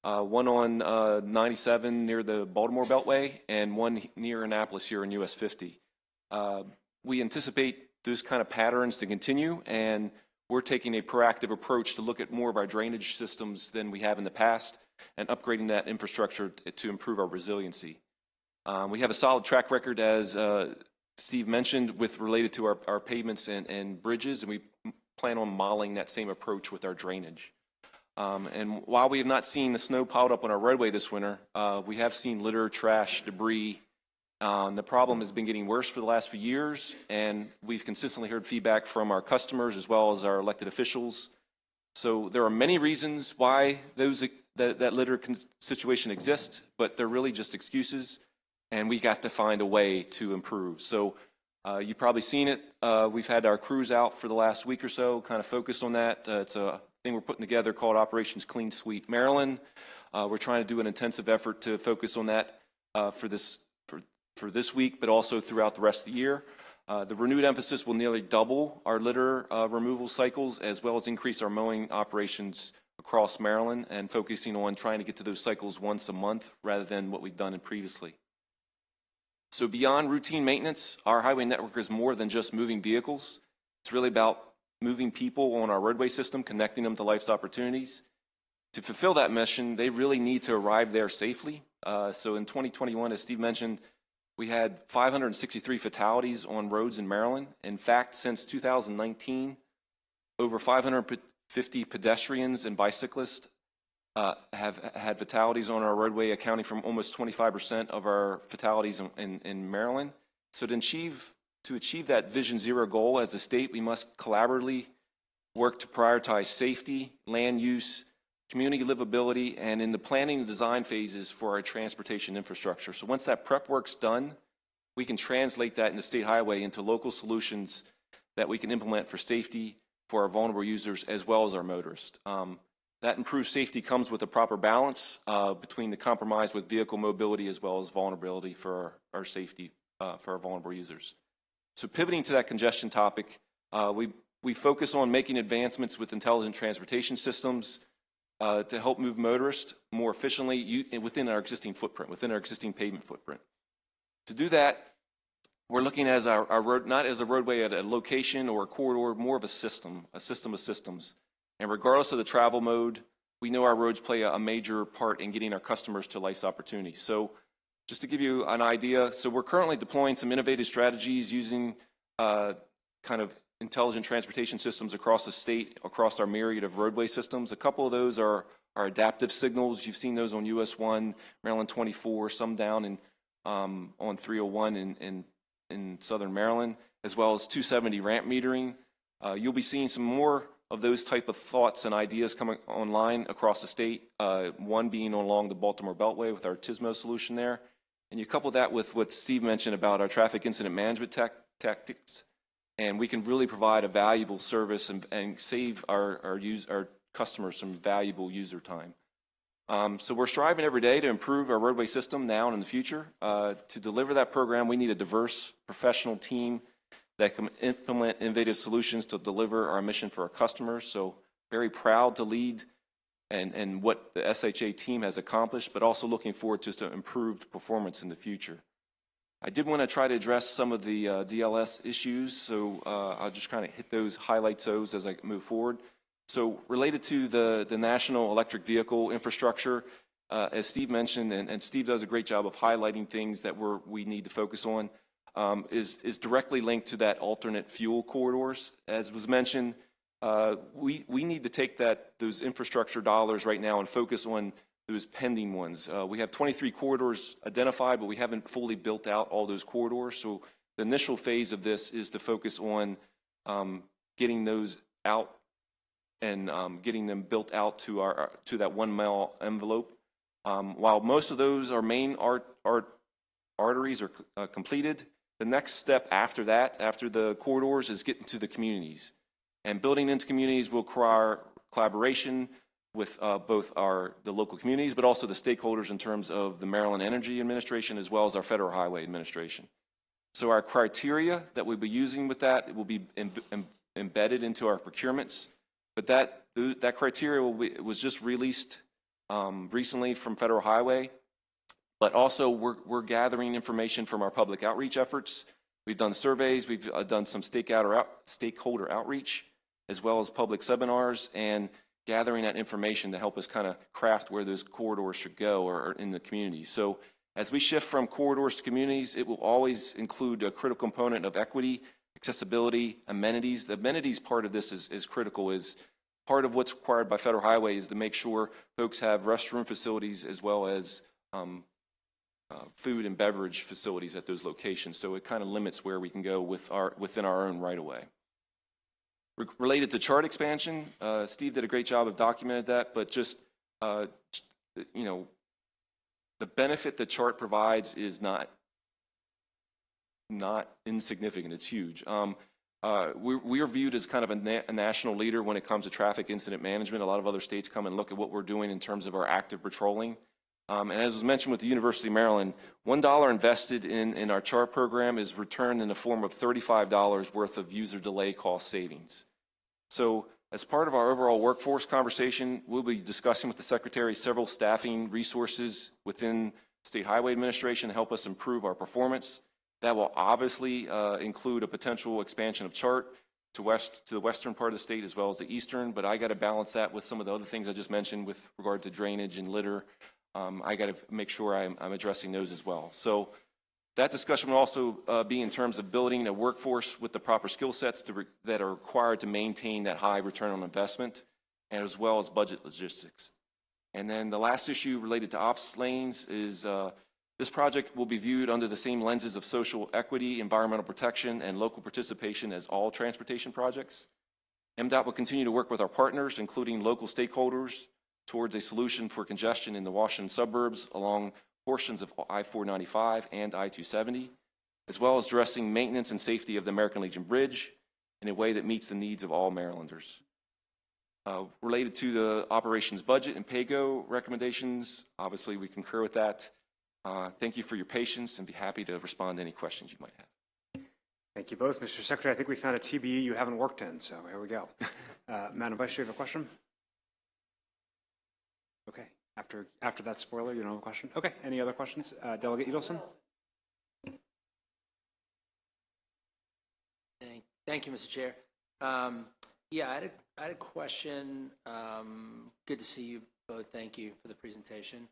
one on 97 near the Baltimore Beltway, and one near Annapolis here in US 50. We anticipate those kind of patterns to continue, and we're taking a proactive approach to look at more of our drainage systems than we have in the past and upgrading that infrastructure to improve our resiliency. We have a solid track record, as Steve mentioned, related to our pavements and bridges, and we plan on modeling that same approach with our drainage. And while we have not seen the snow piled up on our roadway this winter, we have seen litter, trash, debris. The problem has been getting worse for the last few years, and we've consistently heard feedback from our customers as well as our elected officials. So there are many reasons why that litter situation exists, but they're really just excuses, and we got to find a way to improve. So you've probably seen it. We've had our crews out for the last week or so, kind of focused on that. It's a thing we're putting together called Operations Clean Sweep Maryland. We're trying to do an intensive effort to focus on that for this week, but also throughout the rest of the year. The renewed emphasis will nearly double our litter removal cycles, as well as increase our mowing operations across Maryland, and focusing on trying to get to those cycles once a month rather than what we've done previously. So beyond routine maintenance, our highway network is more than just moving vehicles. It's really about moving people on our roadway system, connecting them to life's opportunities. To fulfill that mission, they really need to arrive there safely. So in 2021, as Steve mentioned, we had 563 fatalities on roads in Maryland. In fact, since 2019, over 550 pedestrians and bicyclists have had fatalities on our roadway, accounting for almost 25% of our fatalities in Maryland. So to achieve that Vision Zero goal as a state, we must collaboratively work to prioritize safety, land use, community livability, and in the planning and design phases for our transportation infrastructure. So once that prep work's done, we can translate that in the state highway into local solutions that we can implement for safety for our vulnerable users as well as our motorists. That improved safety comes with a proper balance between the compromise with vehicle mobility as well as vulnerability for our safety for our vulnerable users. So pivoting to that congestion topic, we focus on making advancements with intelligent transportation systems to help move motorists more efficiently within our existing footprint, within our existing pavement footprint. To do that, we're looking at our road, not as a roadway at a location or a corridor, more of a system of systems. And regardless of the travel mode, we know our roads play a major part in getting our customers to life's opportunities. So just to give you an idea, so we're currently deploying some innovative strategies using kind of intelligent transportation systems across the state, across our myriad of roadway systems. A couple of those are our adaptive signals. You've seen those on US 1, Maryland 24, some down in, on 301 in southern Maryland, as well as 270 ramp metering. You'll be seeing some more of those type of thoughts and ideas coming online across the state, one being along the Baltimore Beltway with our TISMO solution there. And you couple that with what Steve mentioned about our traffic incident management tactics, and we can really provide a valuable service and save our customers some valuable user time. So we're striving every day to improve our roadway system now and in the future. To deliver that program, we need a diverse professional team that can implement innovative solutions to deliver our mission for our customers. So very proud to lead and what the SHA team has accomplished, but also looking forward to improved performance in the future. I did want to try to address some of the DLS issues, so I'll just kind of highlight those as I move forward. So related to the national electric vehicle infrastructure, as Steve mentioned, and Steve does a great job of highlighting things that we need to focus on, is directly linked to that alternate fuel corridors. As was mentioned, we need to take those infrastructure dollars right now and focus on those pending ones. We have 23 corridors identified, but we haven't fully built out all those corridors. So the initial phase of this is to focus on getting those out and getting them built out to that 1 mile envelope. While most of those are main arteries are completed, the next step after that, after the corridors, is getting to the communities. And building into communities will require collaboration with both the local communities, but also the stakeholders in terms of the Maryland Energy Administration as well as our Federal Highway Administration. So our criteria that we'll be using with that will be embedded into our procurements. But that criteria was just released recently from Federal Highway. But also we're gathering information from our public outreach efforts. We've done surveys, we've done some stakeholder outreach, as well as public seminars, and gathering that information to help us kind of craft where those corridors should go or in the community. So as we shift from corridors to communities, it will always include a critical component of equity, accessibility, amenities. The amenities part of this is critical, is part of what's required by Federal Highway is to make sure folks have restroom facilities as well as food and beverage facilities at those locations. So it kind of limits where we can go within our own right-of-way. Related to chart expansion, Steve did a great job of documenting that, but just, you know, the benefit the chart provides is not insignificant. It's huge. We are viewed as kind of a national leader when it comes to traffic incident management. A lot of other states come and look at what we're doing in terms of our active patrolling. And as was mentioned with the University of Maryland, $1 invested in our chart program is returned in the form of $35 worth of user delay cost savings. So as part of our overall workforce conversation, we'll be discussing with the Secretary several staffing resources within State Highway Administration to help us improve our performance. That will obviously include a potential expansion of chart to the western part of the state as well as the eastern, but I got to balance that with some of the other things I just mentioned with regard to drainage and litter. I got to make sure I'm addressing those as well. So that discussion will also be in terms of building a workforce with the proper skill sets that are required to maintain that high return on investment, and as well as budget logistics. And then the last issue related to ops lanes is this project will be viewed under the same lenses of social equity, environmental protection, and local participation as all transportation projects. MDOT will continue to work with our partners, including local stakeholders, towards a solution for congestion in the Washington suburbs along portions of I-495 and I-270, as well as addressing maintenance and safety of the American Legion Bridge in a way that meets the needs of all Marylanders. Related to the operations budget and pay-go recommendations, obviously we concur with that. Thank you for your patience and be happy to respond to any questions you might have. Thank you both, Mr. Secretary. I think we found a TBE you haven't worked in, so here we go. Madam Vice Chair, you have a question? Okay, after that spoiler, you don't have a question? Okay, any other questions? Delegate Edelson? Thank you, Mr. Chair. Yeah, I had a question. Good to see you both. Thank you for the presentation.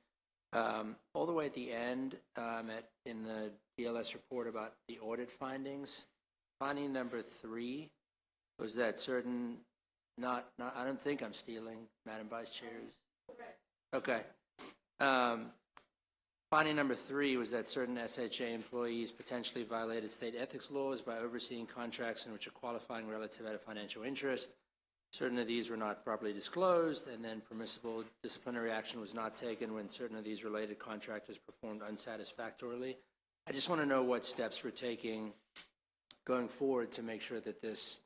All the way at the end, in the DLS report about the audit findings, finding number 3 was that certain, not I don't think I'm stealing, Madam Vice Chair's. Okay. Finding number 3 was that certain SHA employees potentially violated state ethics laws by overseeing contracts in which a qualifying relative had a financial interest. Certain of these were not properly disclosed, and then permissible disciplinary action was not taken when certain of these related contractors performed unsatisfactorily. I just want to know what steps we're taking going forward to make sure that this,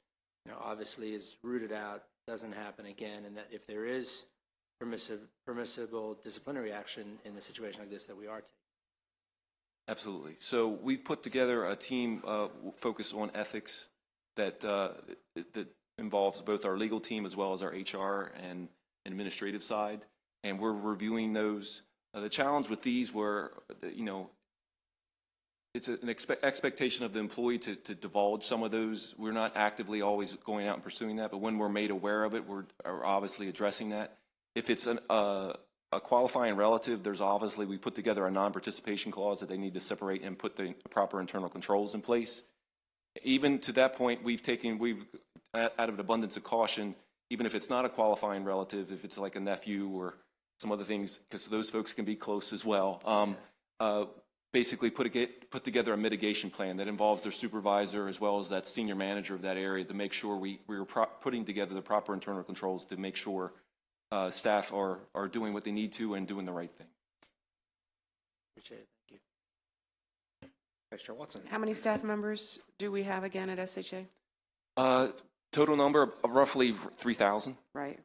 obviously is rooted out, doesn't happen again, and that if there is permissible disciplinary action in a situation like this, that we are taking. Absolutely. So we've put together a team focused on ethics that involves both our legal team as well as our HR and administrative side, and we're reviewing those. The challenge with these were, it's an expectation of the employee to divulge some of those. We're not actively always going out and pursuing that, but when we're made aware of it, we're obviously addressing that. If it's a qualifying relative, we put together a non-participation clause that they need to separate and put the proper internal controls in place. Even to that point, we've out of an abundance of caution, even if it's not a qualifying relative, if it's like a nephew or some other things, because those folks can be close as well, basically put together a mitigation plan that involves their supervisor as well as that senior manager of that area to make sure we were putting together the proper internal controls to make sure staff are doing what they need to and doing the right thing. Appreciate it. Thank you. Vice Chair Watson. How many staff members do we have again at SHA? Total number of roughly 3,000. Right.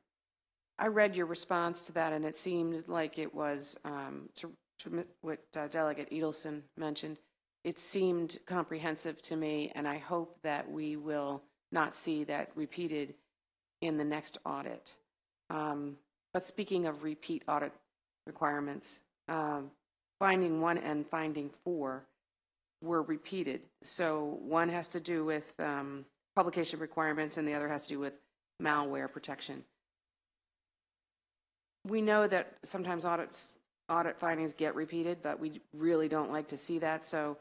I read your response to that, and it seemed like it was, what Delegate Edelson mentioned, it seemed comprehensive to me, and I hope that we will not see that repeated in the next audit. But speaking of repeat audit requirements, finding 1 and finding 4 were repeated. So one has to do with publication requirements and the other has to do with malware protection. We know that sometimes audit findings get repeated, but we really don't like to see that. So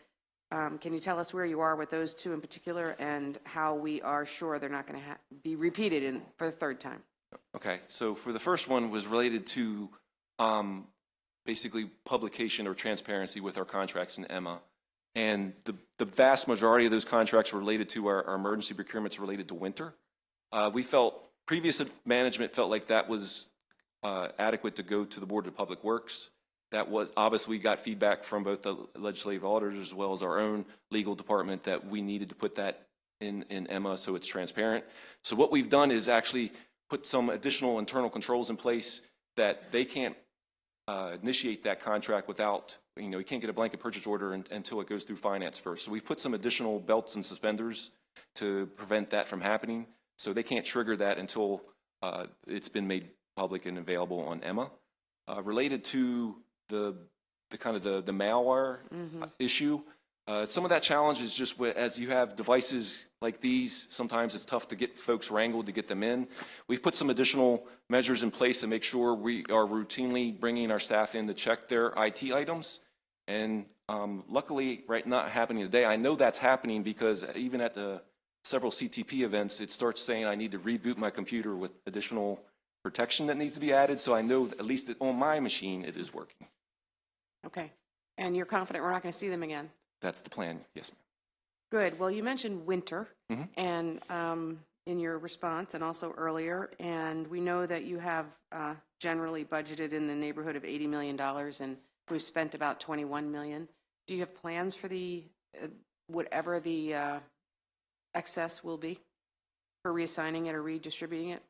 can you tell us where you are with those 2 in particular and how we are sure they're not going to be repeated for the 3rd time? Okay, so for the first one was related to basically publication or transparency with our contracts in EMA. And the vast majority of those contracts were related to our emergency procurements related to winter. Previous management felt like that was adequate to go to the Board of Public Works. That was, obviously, we got feedback from both the legislative auditors as well as our own legal department that we needed to put that in EMA so it's transparent. So what we've done is actually put some additional internal controls in place that they can't initiate that contract without, you can't get a blanket purchase order until it goes through finance first. So we put some additional belts and suspenders to prevent that from happening. So they can't trigger that until it's been made public and available on EMA. Related to the malware issue, some of that challenge is just as you have devices like these, sometimes it's tough to get folks wrangled to get them in. We've put some additional measures in place to make sure we are routinely bringing our staff in to check their IT items. And luckily, not happening today. I know that's happening because even at the several CTP events, it starts saying I need to reboot my computer with additional protection that needs to be added. So I know at least on my machine, it is working. Okay. And you're confident we're not going to see them again? That's the plan, yes, ma'am. Good. Well, you mentioned winter and in your response and also earlier, and we know that you have generally budgeted in the neighborhood of $80 million, and we've spent about $21 million. Do you have plans for the whatever the excess will be for reassigning it or redistributing it?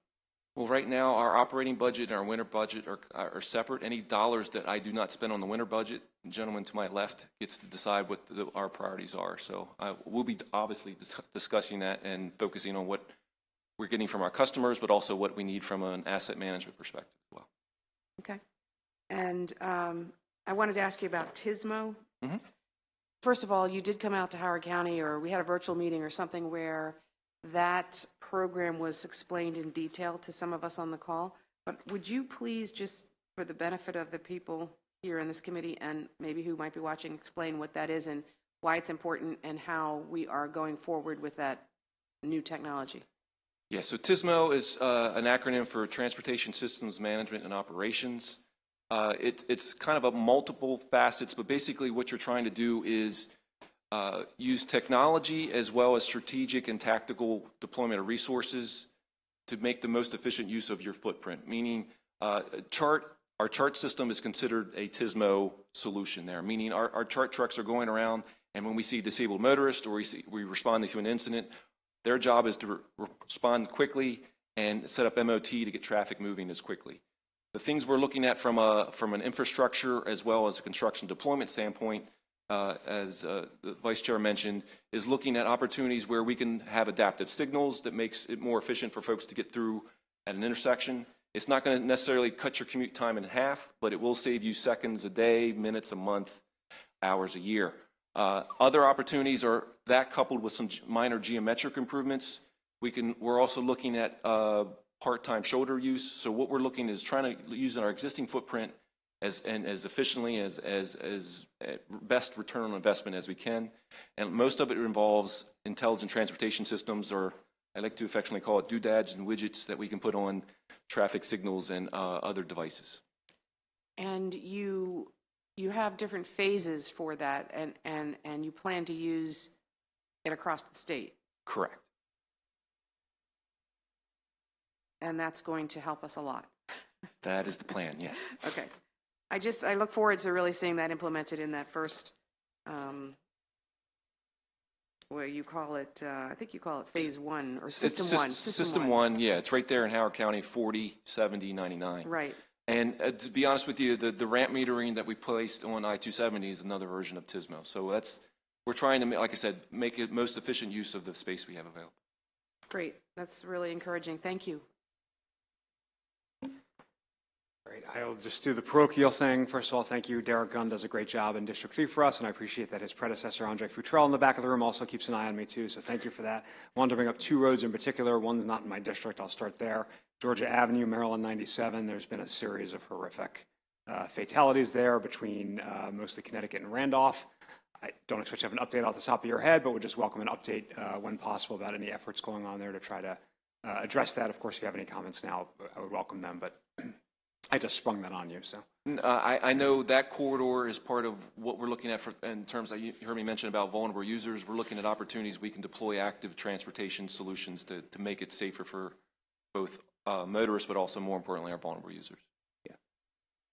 Well, right now, our operating budget and our winter budget are separate. Any dollars that I do not spend on the winter budget, the gentleman to my left gets to decide what our priorities are. So we'll be obviously discussing that and focusing on what we're getting from our customers, but also what we need from an asset management perspective as well. Okay. And I wanted to ask you about TSMO. First of all, you did come out to Howard County, or we had a virtual meeting or something where that program was explained in detail to some of us on the call, but would you please, just for the benefit of the people here in this committee and maybe who might be watching, explain what that is and why it's important and how we are going forward with that new technology? Yeah, so TSMO is an acronym for Transportation Systems Management and Operations. It's kind of a multiple facets, but basically what you're trying to do is use technology as well as strategic and tactical deployment of resources to make the most efficient use of your footprint, meaning our chart system is considered a TSMO solution there, meaning our chart trucks are going around, and when we see a disabled motorist or we respond to an incident, their job is to respond quickly and set up MOT to get traffic moving as quickly. The things we're looking at from an infrastructure as well as a construction deployment standpoint, as the Vice Chair mentioned, is looking at opportunities where we can have adaptive signals that makes it more efficient for folks to get through at an intersection. It's not going to necessarily cut your commute time in half, but it will save you seconds a day, minutes a month, hours a year. Other opportunities are that coupled with some minor geometric improvements. We're also looking at part-time shoulder use. So what we're looking is trying to use our existing footprint as efficiently as best return on investment as we can. And most of it involves intelligent transportation systems, or I like to affectionately call it doodads and widgets that we can put on traffic signals and other devices. And you have different phases for that, and you plan to use it across the state. Correct. And that's going to help us a lot. That is the plan, yes. Okay. I look forward to really seeing that implemented in that first, where you call it, I think you call it phase one or system one. System one, yeah. It's right there in Howard County, 40, 70, 99. Right. And to be honest with you, the ramp metering that we placed on I-270 is another version of TSMO. So we're trying to, like I said, make it most efficient use of the space we have available. Great. That's really encouraging. Thank you. Great. I'll just do the parochial thing. First of all, thank you. Derek Gunn does a great job in District 3 for us, and I appreciate that his predecessor, Andre Futrell, in the back of the room also keeps an eye on me, too, so thank you for that. I wanted to bring up two roads in particular. One's not in my district. I'll start there. Georgia Avenue, Maryland 97. There's been a series of horrific fatalities there between mostly Connecticut and Randolph. I don't expect to have an update off the top of your head, but would just welcome an update when possible about any efforts going on there to try to address that. Of course, if you have any comments now, I would welcome them, but I just sprung that on you. So I know that corridor is part of what we're looking at in terms of, you heard me mention about vulnerable users. We're looking at opportunities we can deploy active transportation solutions to make it safer for both motorists, but also more importantly, our vulnerable users. Yeah.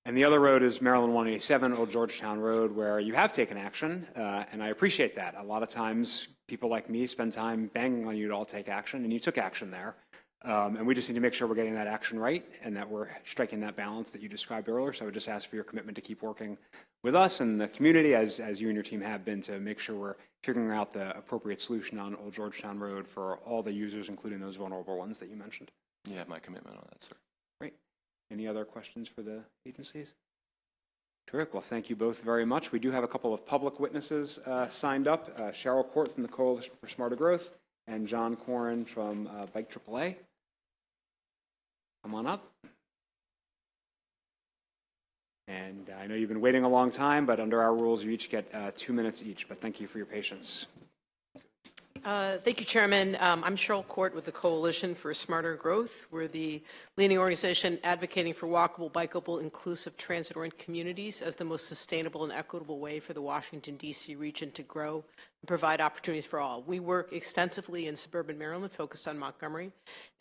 And the other road is Maryland 187, Old Georgetown Road, where you have taken action, and I appreciate that. A lot of times people like me spend time banging on you to all take action, and you took action there. And we just need to make sure we're getting that action right and that we're striking that balance that you described earlier. So I would just ask for your commitment to keep working with us and the community, as you and your team have been, to make sure we're figuring out the appropriate solution on Old Georgetown Road for all the users, including those vulnerable ones that you mentioned. You have my commitment on that, sir. Great. Any other questions for the agencies? Terrific. Well, thank you both very much. We do have a couple of public witnesses signed up. Cheryl Court from the Coalition for Smarter Growth and John Corin from Bike AAA. Come on up. And I know you've been waiting a long time, but under our rules, you each get 2 minutes each. But thank you for your patience. Thank you, Chairman. I'm Cheryl Court with the Coalition for Smarter Growth. We're the leading organization advocating for walkable, bikeable, inclusive, transit-oriented communities as the most sustainable and equitable way for the Washington, D.C. region to grow and provide opportunities for all. We work extensively in suburban Maryland, focused on Montgomery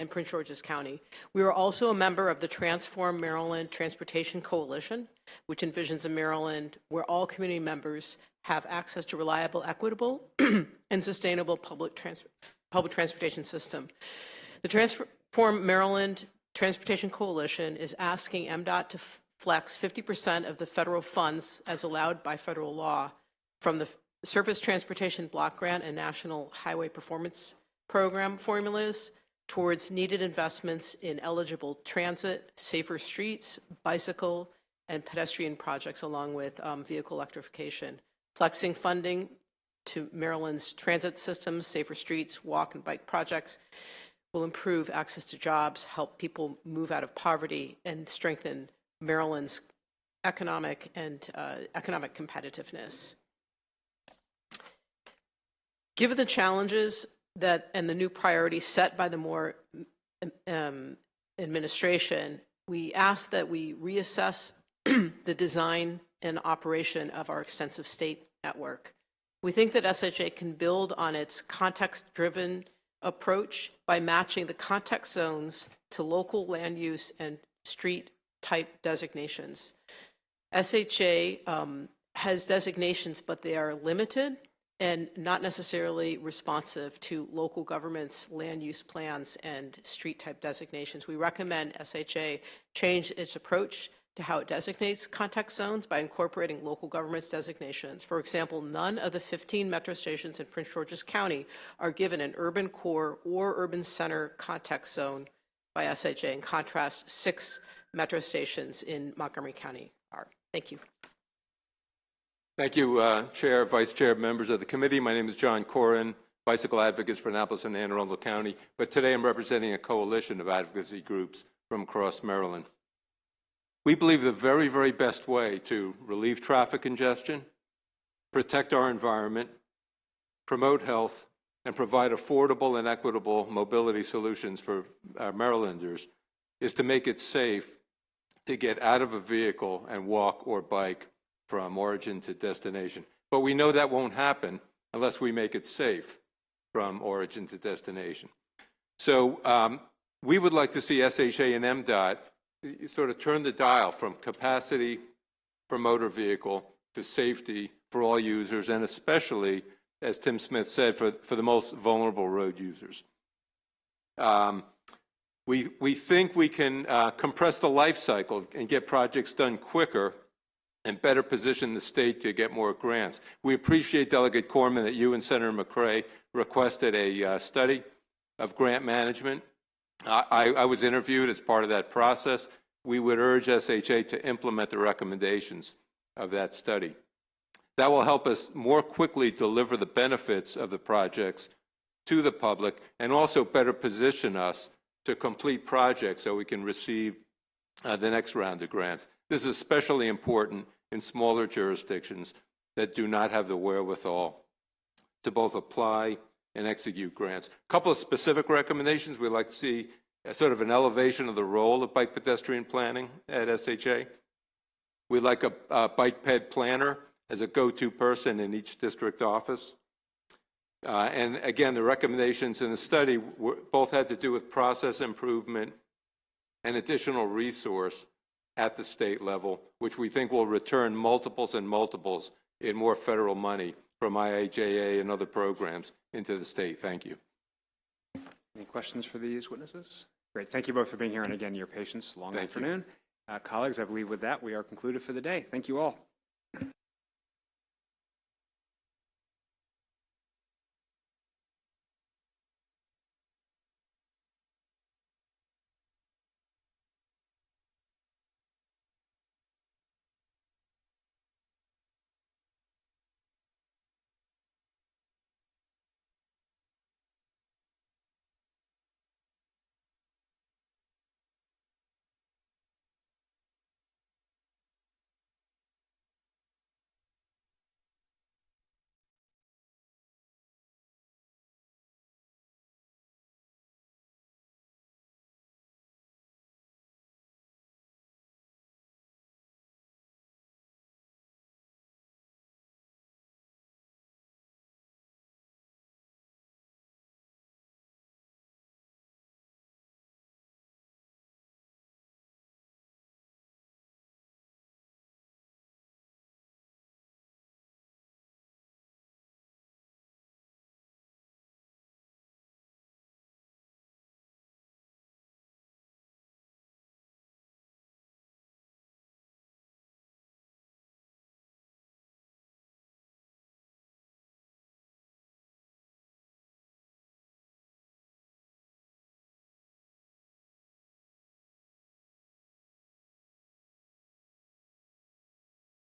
and Prince George's County. We are also a member of the Transform Maryland Transportation Coalition, which envisions a Maryland where all community members have access to reliable, equitable, and sustainable public transportation system. The Transform Maryland Transportation Coalition is asking MDOT to flex 50% of the federal funds as allowed by federal law from the Surface Transportation Block Grant and National Highway Performance Program formulas towards needed investments in eligible transit, safer streets, bicycle, and pedestrian projects, along with vehicle electrification. Flexing funding to Maryland's transit systems, safer streets, walk and bike projects, will improve access to jobs, help people move out of poverty, and strengthen Maryland's economic competitiveness. Given the challenges and the new priorities set by the Moore administration, we ask that we reassess the design and operation of our extensive state network. We think that SHA can build on its context-driven approach by matching the context zones to local land use and street type designations. SHA has designations, but they are limited and not necessarily responsive to local governments' land use plans and street type designations. We recommend SHA change its approach to how it designates context zones by incorporating local governments' designations. For example, none of the 15 metro stations in Prince George's County are given an urban core or urban center context zone by SHA. In contrast, 6 metro stations in Montgomery County are. Thank you. Thank you, Chair, Vice Chair, members of the committee. My name is John Corin, bicycle advocates for Annapolis and Anne Arundel County, but today I'm representing a coalition of advocacy groups from across Maryland. We believe the very, very best way to relieve traffic congestion, protect our environment, promote health, and provide affordable and equitable mobility solutions for our Marylanders is to make it safe to get out of a vehicle and walk or bike from origin to destination. But we know that won't happen unless we make it safe from origin to destination. So we would like to see SHA and MDOT sort of turn the dial from capacity for motor vehicle to safety for all users, and especially, as Tim Smith said, for the most vulnerable road users. We think we can compress the life cycle and get projects done quicker and better position the state to get more grants. We appreciate, Delegate Corman, that you and Senator McCrae requested a study of grant management. I was interviewed as part of that process. We would urge SHA to implement the recommendations of that study. That will help us more quickly deliver the benefits of the projects to the public and also better position us to complete projects so we can receive the next round of grants. This is especially important in smaller jurisdictions that do not have the wherewithal to both apply and execute grants. A couple of specific recommendations. We'd like to see a sort of an elevation of the role of bike pedestrian planning at SHA. We'd like a bike ped planner as a go-to person in each district office. And again, the recommendations in the study both had to do with process improvement and additional resource at the state level, which we think will return multiples and multiples in more federal money from IIJA and other programs into the state. Thank you. Any questions for these witnesses? Great. Thank you both for being here, and again, your patience. Long afternoon. Colleagues, I believe with that, we are concluded for the day. Thank you all.